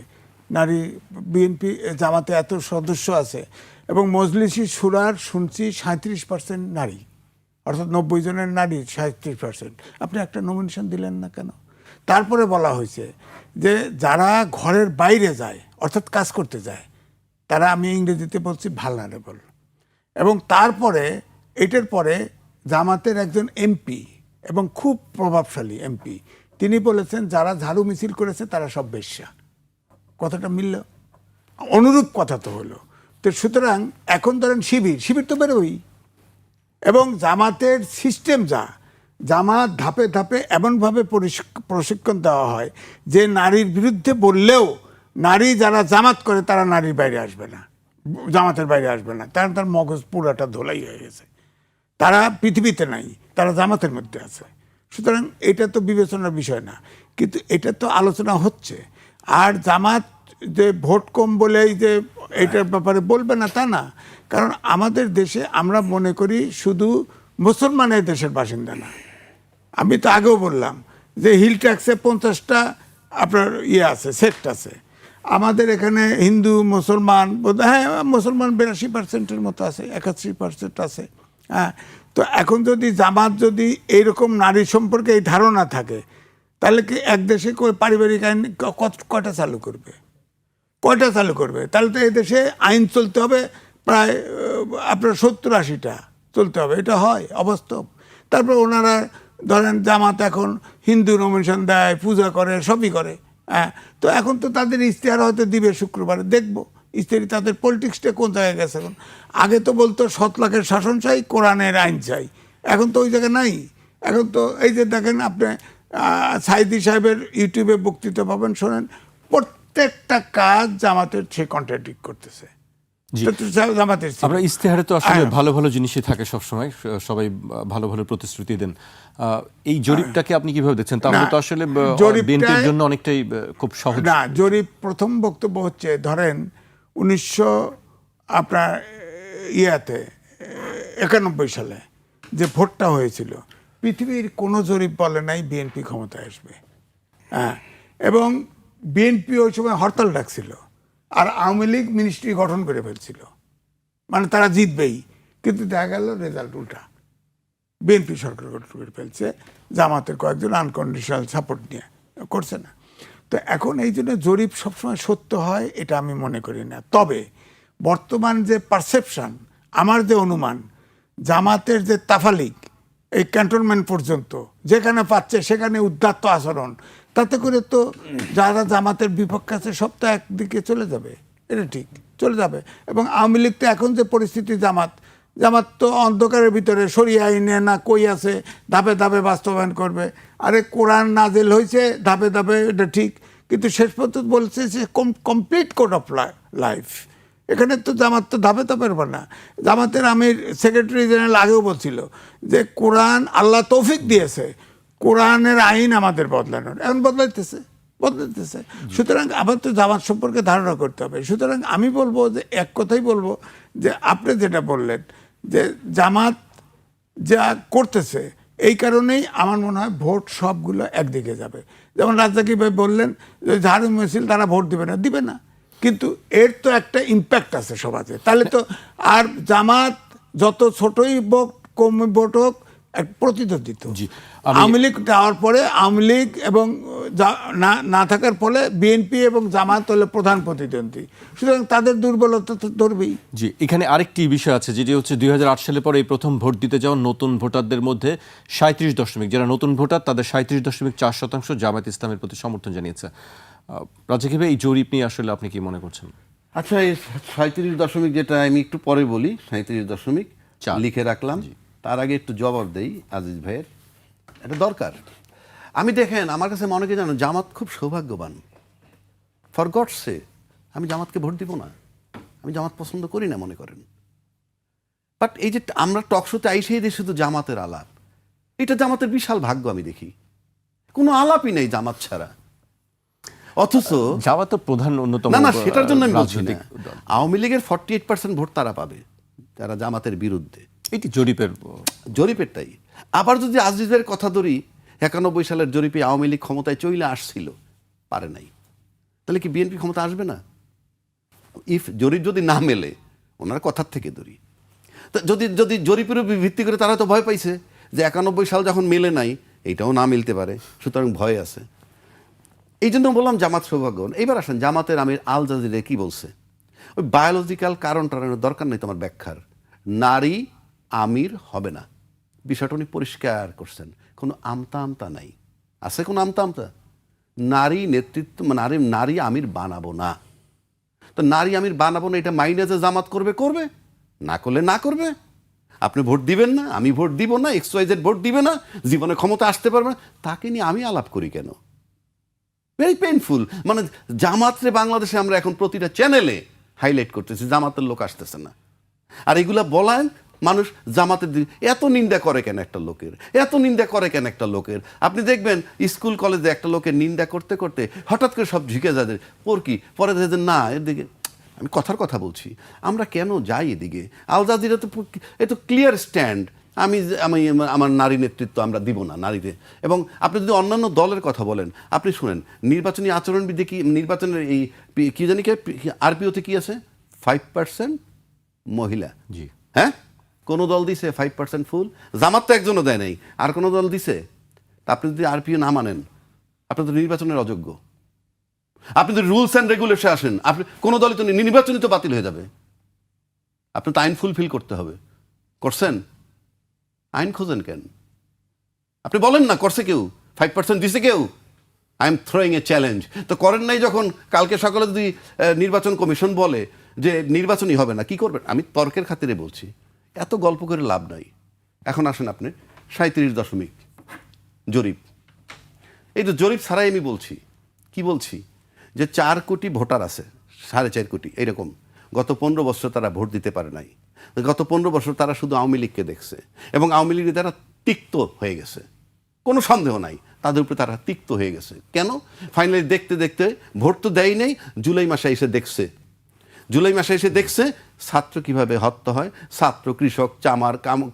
নারী বিএনপি জামাতে এত সদস্য আছে, এবং মজলিসি সুরার শুনছি 37% নারী, অর্থাৎ 90 জনের নারী 37%। আপনি একটা নমিনেশন দিলেন না কেন? তারপরে বলা হয়েছে যে যারা ঘরের বাইরে যায়, অর্থাৎ কাজ করতে যায়, তারা, আমি ইংরেজিতে বলছি, ভালনারেবল। এবং তারপরে এটার পরে জামাতের একজন এমপি এবং খুব প্রভাবশালী এমপি, তিনি বলেছেন যারা ঝাড়ু মিছিল করেছে তারা সব বেশ্যা। কথাটা মিলল? অনুরূপ কথা তো হলো। তো সুতরাং এখন ধরেন শিবির তো বেরোই, এবং জামাতের সিস্টেম যা, জামাত ধাপে ধাপে এমনভাবে প্রশিক্ষণ দেওয়া হয় যে নারীর বিরুদ্ধে বললেও নারী যারা জামাত করে তারা নারীর বাইরে আসবে না, জামাতের বাইরে আসবে না, কারণ তার মগজ পুরাটা ধোলাই হয়ে গেছে। তারা পৃথিবীতে নাই, তারা জামাতের মধ্যে আছে। সুতরাং এটা তো বিবেচনার বিষয় না, কিন্তু এটা তো আলোচনা হচ্ছে। আর জামাত যে ভোট কম বলেই যে এটার ব্যাপারে বলবে না তা না, কারণ আমাদের দেশে আমরা মনে করি শুধু মুসলমানের দেশের বাসিন্দা না। আমি তো আগেও বললাম যে হিল ট্যাক্সে 50টা আপনার আছে, সেক্ট আছে। আমাদের এখানে হিন্দু মুসলমান, হ্যাঁ মুসলমান 82% মতো আছে, 81% আছে। হ্যাঁ, তো এখন যদি জামাত যদি এইরকম নারী সম্পর্কে এই ধারণা থাকে, তাহলে কি এক দেশে পারিবারিক আইন কয়টা চালু করবে? কয়টা চালু করবে? তাহলে তো এই দেশে আইন চলতে হবে প্রায় আপনার 70-80টা চলতে হবে। এটা হয় অবাস্তব। তারপর ওনারা ধরেন জামাত এখন হিন্দু নমিনেশন দেয়, পূজা করে, সবই করে। হ্যাঁ, তো এখন তো তাদের ইশতেহার হয়তো দিবে শুক্রবারে, দেখবো ইশতেহারি তাদের পলিটিক্সটা কোন জায়গায় গেছে। এখন আগে তো বলতো 7 লাখের শাসন চাই, কোরআনের আইন চাই। এখন তো ওই জায়গায় নাই। এখন তো এই যে দেখেন আপনি সাইদি সাহেবের ইউটিউবে বক্তৃতা পাবেন, শোনেন, প্রত্যেকটা কাজ জামাতের সে কন্ট্রাডিক্ট করতেছে। জামাতের আমরা ইশতেহারে তো আসলে ভালো ভালো জিনিসই থাকে সবসময়, সবাই ভালো ভালো প্রতিশ্রুতি দেন। এই জরিপটাকে আপনি কিভাবে দেখছেন? তাহলে তো আসলে বিএনপির জন্য অনেকটাই খুব সহজ না। জরিপ প্রথম বক্তব্য হচ্ছে ধরেন 1991 সালে যে ভোটটা হয়েছিল, পৃথিবীর কোনো জরিপ বলে নাই বিএনপি ক্ষমতায় আসবে। হ্যাঁ, এবং বিএনপি ওই সময় হরতাল ডাকছিল, আর আওয়ামী লীগ মিনিস্ট্রি গঠন করে ফেলছিল, মানে তারা জিতবেই। কিন্তু দেখা গেল রেজাল্ট উল্টা, বিএনপি সরকার গঠন করে ফেলছে, জামাতের কয়েকজন আনকন্ডিশনাল সাপোর্ট নিয়ে করছে না। তো এখন এই জন্য জরিপ সবসময় সত্য হয় এটা আমি মনে করি না। তবে বর্তমান যে পারসেপশন, আমার যে অনুমান, জামাতের যে তাফালিক এই ক্যান্টনমেন্ট পর্যন্ত যেখানে পাচ্ছে সেখানে উদ্দাত্ত আচরণ, তাতে করে তো যারা জামাতের বিপক্ষে আছে সব তো একদিকে চলে যাবে। এটা ঠিক চলে যাবে। এবং আওয়ামী লীগ তো এখন যে পরিস্থিতি, জামাত তো অন্ধকারের ভিতরে সরিয়ে আইনে না কই আছে, ধাপে ধাপে বাস্তবায়ন করবে। আরে কোরআন নাজিল হয়েছে ধাপে ধাপে, এটা ঠিক, কিন্তু শেষ পর্যন্ত বলছে যে কমপ্লিট কোড অফ লাইফ। এখানে তো জামাত তো ধাপে ধাপে না। জামাতের আমির সেক্রেটারি জেনারেল আগেও বলছিল যে কোরআন আল্লাহ তৌফিক দিয়েছে, কোরআনের আইন আমাদের বদলানোর, এখন বদলাইতেছে। সুতরাং আবার তো জামাত সম্পর্কে ধারণা করতে হবে। সুতরাং আমি বলবো যে এক কথাই বলবো যে আপনি যেটা বললেন যে জামাত যা করতেছে, এই কারণেই আমার মনে হয় ভোট সবগুলো একদিকে যাবে। যেমন রাজ্জাকি ভাই বললেন যে ঝাড়ু মিছিল তারা ভোট দিবে না, কিন্তু এর তো একটা ইম্প্যাক্ট আছে সমাজে। তাহলে তো আর জামাত যত ছোটই ভোট কম ভোট হোক এক প্রতিদ্বন্দ্বিত্ব। আওয়ামী লীগ যাওয়ার পরে আওয়ামী লীগ এবং না থাকার ফলে বিএনপি এবং জামাত হলে প্রধান প্রতিদ্বন্দ্বী, সুতরাং তাদের দুর্বলতা তো ধরবেই। জি, এখানে আরেকটি বিষয় আছে যেটি হচ্ছে 2008 সালে পরে এই প্রথম ভোট দিতে যাওয়া নতুন ভোটারদের মধ্যে 37 যারা নতুন ভোটার তাদের 37.4% জামায়াত ইসলামের প্রতি সমর্থন জানিয়েছে। রাজ্জাকি ভাই, এই জরিপ নিয়ে আসলে আপনি কি মনে করছেন? আচ্ছা, এই 37 যেটা আমি একটু পরে বলি, 37 লিখে রাখলাম। তার আগে একটু জবাব দেই আজিজ ভাইয়ের, এটা দরকার। আমি দেখেন, আমার কাছে মনে হয় জানো, জামাত খুব সৌভাগ্যবান। ফর গডস সে, আমি জামাতকে ভোট দিব না, আমি জামাত পছন্দ করি না মনে করেন। বাট এই যে আমরা টকশোতে আইসেই দিয়ে শুধু জামাতের আলাপ, এটা জামাতের বিশাল ভাগ্য আমি দেখি। কোনো আলাপই নেই জামাত ছাড়া, অথচ জামাত তো প্রধান অন্যতম। না, সেটার জন্য আমি বলছি না। আওয়ামী লীগের 48% ভোট তারা পাবে যারা জামাতের বিরুদ্ধে। এটি জরিপেরটাই। আবার যদি আজিজের কথা ধরি, 91 সালের জরিপে আওয়ামী লীগ ক্ষমতায় চলে আসছিল, পারে নাই, তাহলে কি বিএনপি ক্ষমতা আসবে না? ইফ জরিপ যদি না মেলে, ওনার কথার থেকে ধরি, যদি জরিপের উপর ভিত্তি করে তারা তো ভয় পাইছে যে 91 সাল যখন মেলে নাই, এইটাও না মিলতে পারে, সুতরাং ভয় আছে। এই জন্য বললাম জামাত সৌভাগ্যবান। এইবার আসেন জামাতের আমির আল জাজিরে কি বলছে। ওই বায়োলজিক্যাল কারণ টারণের দরকার নেই তোমার ব্যাখ্যার। নারী আমির হবে না, বিষয়টা উনি পরিষ্কার করছেন। কোনো আমতা নাই, আছে কোনো আমতা? নারী নেতৃত্ব, নারী আমির বানাবো না। তো নারী আমির বানাবো না, এটা মাইনে যে জামাত করবে, না করলে না করবে। আপনি ভোট দিবেন না, আমি ভোট দিব না, XYZ ভোট দিবে না, জীবনে ক্ষমতা আসতে পারবে না, তাকে নিয়ে আমি আলাপ করি কেন? Very painful. মানে জামাতরে বাংলাদেশে আমরা এখন প্রতিটা চ্যানেলে হাইলাইট করতেছি, জামাতের লোক আসতেছে না। আর এগুলা বলায় মানুষ জামাতের এত নিন্দা করে কেন একটা লোকের, এত নিন্দা করে কেন একটা লোকের? আপনি দেখবেন স্কুল কলেজে একটা লোকের নিন্দা করতে করতে হঠাৎ করে সব ঝুঁকে যায়, পর কি পরে দেখেন না এদিকে। আমি কথার কথা বলছি, আমরা কেন যাই এদিকে? আল জাজিরা তো এত ক্লিয়ার স্ট্যান্ড, আমি আমি আমার নারী নেতৃত্ব আমরা দিব না নারীতে। এবং আপনি যদি অন্যান্য দলের কথা বলেন, আপনি শুনেন নির্বাচনী আচরণবিধি কি, নির্বাচনের এই কি জানি কে আরপিওতে কি আছে, 5% মহিলা। জি, হ্যাঁ, কোনো দল দিছে 5% ফুল? জামাত তো একজনও দেয় নাই, আর কোনো দল দিছে? তা আপনি যদি আরপিও না মানেন, আপনি তো নির্বাচনের অযোগ্য। আপনি যদি রুলস অ্যান্ড রেগুলেশন আসেন, আপনি কোনো দলই তো নির্বাচনই তো বাতিল হয়ে যাবে। আপনি তো আইন ফুলফিল করতে হবে। করছেন? আইন খোঁজেন কেন? আপনি বলেন না করছে কেউ, 5% দিছে কেউ? I am throwing A challenge. তো করেন নাই যখন, কালকে সকালে যদি নির্বাচন কমিশন বলে যে নির্বাচনই হবে না, কি করবেন? আমি তর্কের খাতিরে বলছি, এত গল্প করে লাভ নাই। এখন আসেন আপনি 37 জরিপ। এই তো জরিপ ছাড়াই আমি বলছি, কি বলছি, যে 4 কোটি ভোটার আছে, 4.5 কোটি এইরকম, গত 15 বছর তারা ভোট দিতে পারে নাই। গত 15 বছর তারা শুধু আওয়ামী লীগকে দেখছে এবং আওয়ামী লীগের তারা তিক্ত হয়ে গেছে, কোনো সন্দেহ নাই তাদের উপরে তারা তিক্ত হয়ে গেছে। কেন? ফাইনালি দেখতে দেখতে, ভোট তো দেয় নেই, জুলাই মাসে এসে দেখছে, জুলাই মাসে এসে দেখছে ছাত্র কিভাবে হত্যা হয়, ছাত্র, কৃষক,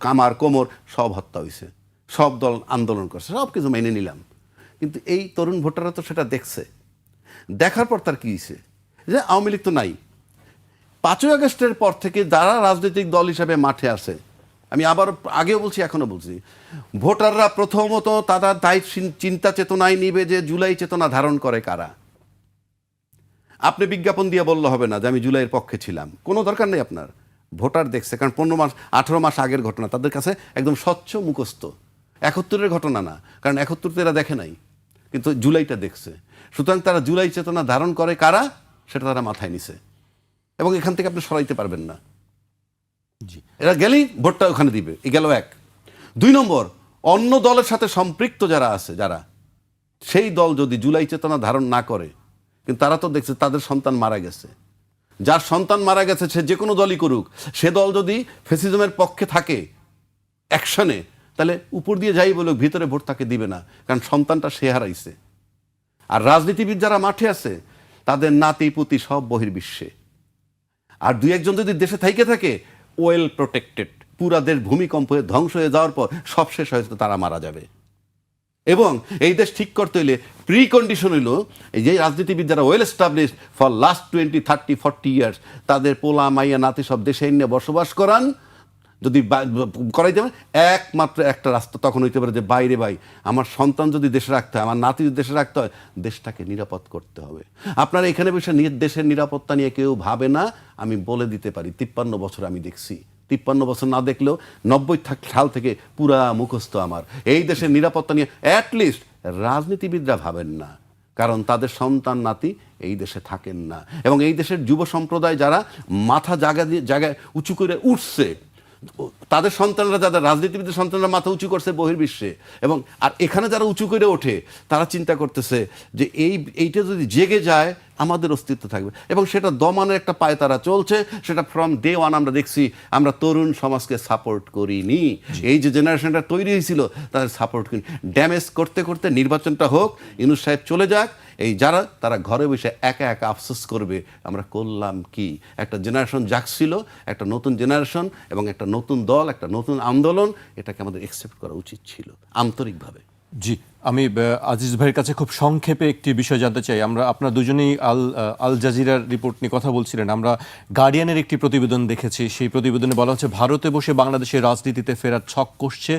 কামার, কোমর সব হত্যা হয়েছে, সব দল আন্দোলন করছে, সব কিছু মেনে নিলাম। কিন্তু এই তরুণ ভোটাররা তো সেটা দেখছে, দেখার পর তার কি হয়েছে, যে আওয়ামী লীগ তো নাই। 5ই আগস্টের পর থেকে যারা রাজনৈতিক দল হিসাবে মাঠে আছে, আমি আবার আগেও বলছি এখনো বলছি, ভোটাররা প্রথমত তাদের দায়িত্ব চিন্তা চেতনায় নিবে যে জুলাই চেতনা ধারণ করে কারা। আপনি বিজ্ঞাপন দিয়ে বললে হবে না যে আমি জুলাইয়ের পক্ষে ছিলাম, কোনো দরকার নেই আপনার। ভোটার দেখছে, কারণ 15 মাস 18 মাস আগের ঘটনা তাদের কাছে একদম স্বচ্ছ মুখস্থ। 71-এর ঘটনা না, কারণ 71 এরা দেখে নাই, কিন্তু জুলাইটা দেখছে। সুতরাং তারা জুলাই চেতনা ধারণ করে কারা সেটা তারা মাথায় নিছে, এবং এখান থেকে আপনি সরাইতে পারবেন না। জি, এরা গেলেই ভোটটা ওখানে দিবে, এ গেল এক। 2 নম্বর, অন্য দলের সাথে সম্পৃক্ত যারা আছে, যারা সেই দল যদি জুলাই চেতনা ধারণ না করে, কিন্তু তারা তো দেখছে তাদের সন্তান মারা গেছে, যার সন্তান মারা গেছে সে যে কোনো দলই করুক, সে দল যদি ফ্যাসিজমের পক্ষে থাকে অ্যাকশনে, তাহলে উপর দিয়ে যাই বলুক ভিতরে ভোট তাকে দিবে না, কারণ সন্তানটা সে হারাইছে। আর রাজনীতিবিদ যারা মাঠে আছে তাদের নাতি পুতি সব বহির্বিশ্বে, আর 2-1 যদি দেশে থাইকে থাকে ওয়েল প্রোটেক্টেড, পুরা দেশ ভূমিকম্পে ধ্বংস হয়ে যাওয়ার পর সব শেষ হয়েছে, তারা মারা যাবে। এবং এই দেশ ঠিক করতে হইলে প্রি কন্ডিশন হইল এই যে রাজনীতিবিদ যারা well establish for last 20, 30, 40 years, তাদের পোলা মাইয়া নাতি সব দেশে এনে বসবাস করান, যদি করাইতে পারেন, একমাত্র একটা রাস্তা তখন হইতে পারে যে বাইরে ভাই আমার সন্তান যদি দেশে রাখতে হয়, আমার নাতি যদি দেশে রাখতে হয়, দেশটাকে নিরাপদ করতে হবে। আপনারা এখানে বসে দেশের নিরাপত্তা নিয়ে কেউ ভাবে না, আমি বলে দিতে পারি 53 বছর আমি দেখছি, 53 বছর না দেখলেও 90 সাল থেকে পুরা মুখস্থ আমার। এই দেশের নিরাপত্তা নিয়ে অ্যাটলিস্ট রাজনীতিবিদরা ভাবেন না, কারণ তাদের সন্তান নাতি এই দেশে থাকেন না। এবং এই দেশের যুব সম্প্রদায় যারা মাথা জায়গায় উঁচু করে উঠছে, তাদের সন্তানরা, যাদের রাজনীতিবিদের সন্তানরা মাথা উঁচু করছে বহির্বিশ্বে, এবং আর এখানে যারা উঁচু করে ওঠে তারা চিন্তা করতেছে যে এইটা যদি জেগে যায় আমাদের অস্তিত্ব থাকবে, এবং সেটা দমানের একটা পায়ে তারা চলছে। সেটা ফ্রম ডে ওয়ান আমরা দেখছি, আমরা তরুণ সমাজকে সাপোর্ট করিনি। এই যে জেনারেশনটা তৈরি হয়েছিল তাদের সাপোর্ট করি, ড্যামেজ করতে করতে নির্বাচনটা হোক, ইউনূস সাহেব চলে যাক, এই যারা তারা ঘরে বসে একা একা আফসোস করবে আমরা করলাম কি। একটা জেনারেশন জাগছিল, একটা নতুন জেনারেশন এবং একটা নতুন দল, একটা নতুন আন্দোলন, এটাকে আমাদের অ্যাকসেপ্ট করা উচিত ছিল আন্তরিকভাবে। জি, আমি আজিজ ভাইয়ের কাছে খুব সংক্ষেপে একটি বিষয় জানতে চাই। আমরা আপনারা দুজনেই আল জাজিরার রিপোর্ট নিয়ে কথা বলছিলেন, আমরা গার্ডিয়ানের একটি প্রতিবেদন দেখেছি। সেই প্রতিবেদনে বলা হচ্ছে ভারতে বসে বাংলাদেশের রাজনীতিতে ফেরার ছক কষছে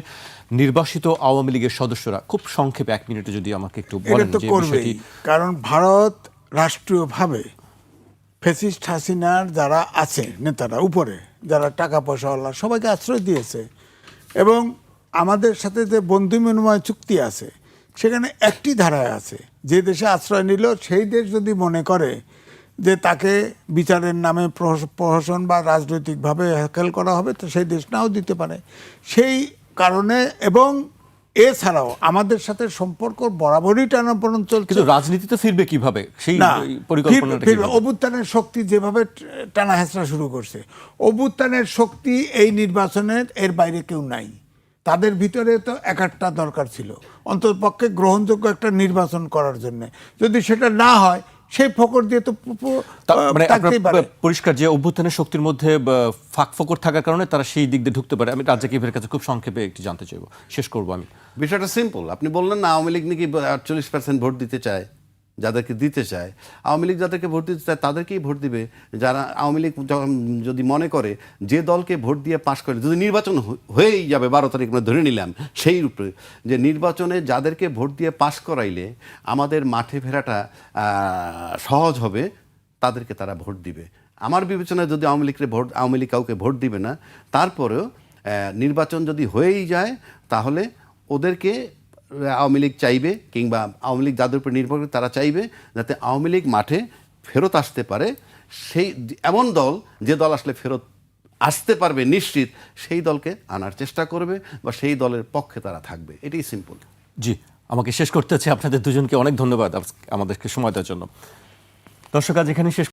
নির্বাসিত আওয়ামী লীগের সদস্যরা। খুব সংক্ষেপে 1 মিনিটে যদি আমাকে একটু বলেন যে বিষয়টি। কারণ ভারত রাষ্ট্রীয়ভাবে ফ্যাসিস্ট হাসিনার যারা আছে নেতারা, উপরে যারা টাকা পয়সাওয়ালা, সবাইকে আশ্রয় দিয়েছে, এবং আমাদের সাথে যে বন্ধু বিনিময় চুক্তি আছে সেখানে একটি ধারায় আছে, যে দেশে আশ্রয় নিল সেই দেশ যদি মনে করে যে তাকে বিচারের নামে প্রহসন বা রাজনৈতিকভাবে হ্যাকেল করা হবে, তো সেই দেশ নাও দিতে পারে। সেই কারণে এবং এছাড়াও আমাদের সাথে সম্পর্ক বরাবরই টানাপোড়েন চলছে। কিন্তু রাজনীতিতে ফিরবে কিভাবে সেই না, পরিকল্পনাটা ফিরবে। কিভাবে? অভ্যুত্থানের শক্তি যেভাবে টানা হেঁচড়া শুরু করছে, অভ্যুত্থানের শক্তি এই নির্বাচনের এর বাইরে কেউ নাই। তাদের ভিতরে তো একটা দরকার ছিল, অন্ততপক্ষে গ্রহণযোগ্য একটা নির্বাচন করার জন্য। যদি সেটা না হয়, সেই ফকর দিয়ে তো মানে থাকতেই পারে। আপনার পরিষ্কার যে অভ্যুত্থানের শক্তির মধ্যে ফাঁক ফোকর থাকার কারণে তারা সেই দিক দিয়ে ঢুকতে পারে। আমি রাজ্জাকিবের কাছে খুব সংক্ষেপে একটু জানতে চাইবো, শেষ করবো আমি। বিষয়টা সিম্পল। আপনি বললেন না আওয়ামী লীগ নাকি 48% ভোট দিতে চায়, যাদেরকে দিতে চায়। আওয়ামী লীগ যাদেরকে ভোট দিতে চায় তাদেরকেই ভোট দিবে। যারা আওয়ামী লীগ যদি মনে করে যে দলকে ভোট দিয়ে পাশ করে, যদি নির্বাচন হয়েই যাবে 12 তারিখ আমরা ধরে নিলাম, সেই রূপে যে নির্বাচনে যাদেরকে ভোট দিয়ে পাশ করাইলে আমাদের মাঠে ফেরাটা সহজ হবে, তাদেরকে তারা ভোট দিবে। আমার বিবেচনায় যদি আওয়ামী লীগ কাউকে ভোট দিবে না, তারপরেও নির্বাচন যদি হয়েই যায়, তাহলে ওদেরকে আওয়ামী লীগ চাইবে, কিংবা আওয়ামী লীগ যাদের উপর নির্ভর করে তারা চাইবে যাতে আওয়ামী লীগ মাঠে ফেরত আসতে পারে। সেই এমন দল যে দল আসলে ফেরত আসতে পারবে নিশ্চিত, সেই দলকে আনার চেষ্টা করবে বা সেই দলের পক্ষে তারা থাকবে। এটাই সিম্পল। জি, আমাকে শেষ করতে হচ্ছে। আপনাদের দুজনকে অনেক ধন্যবাদ আমাদেরকে সময় দেওয়ার জন্য। দর্শক, আজ এখানে শেষ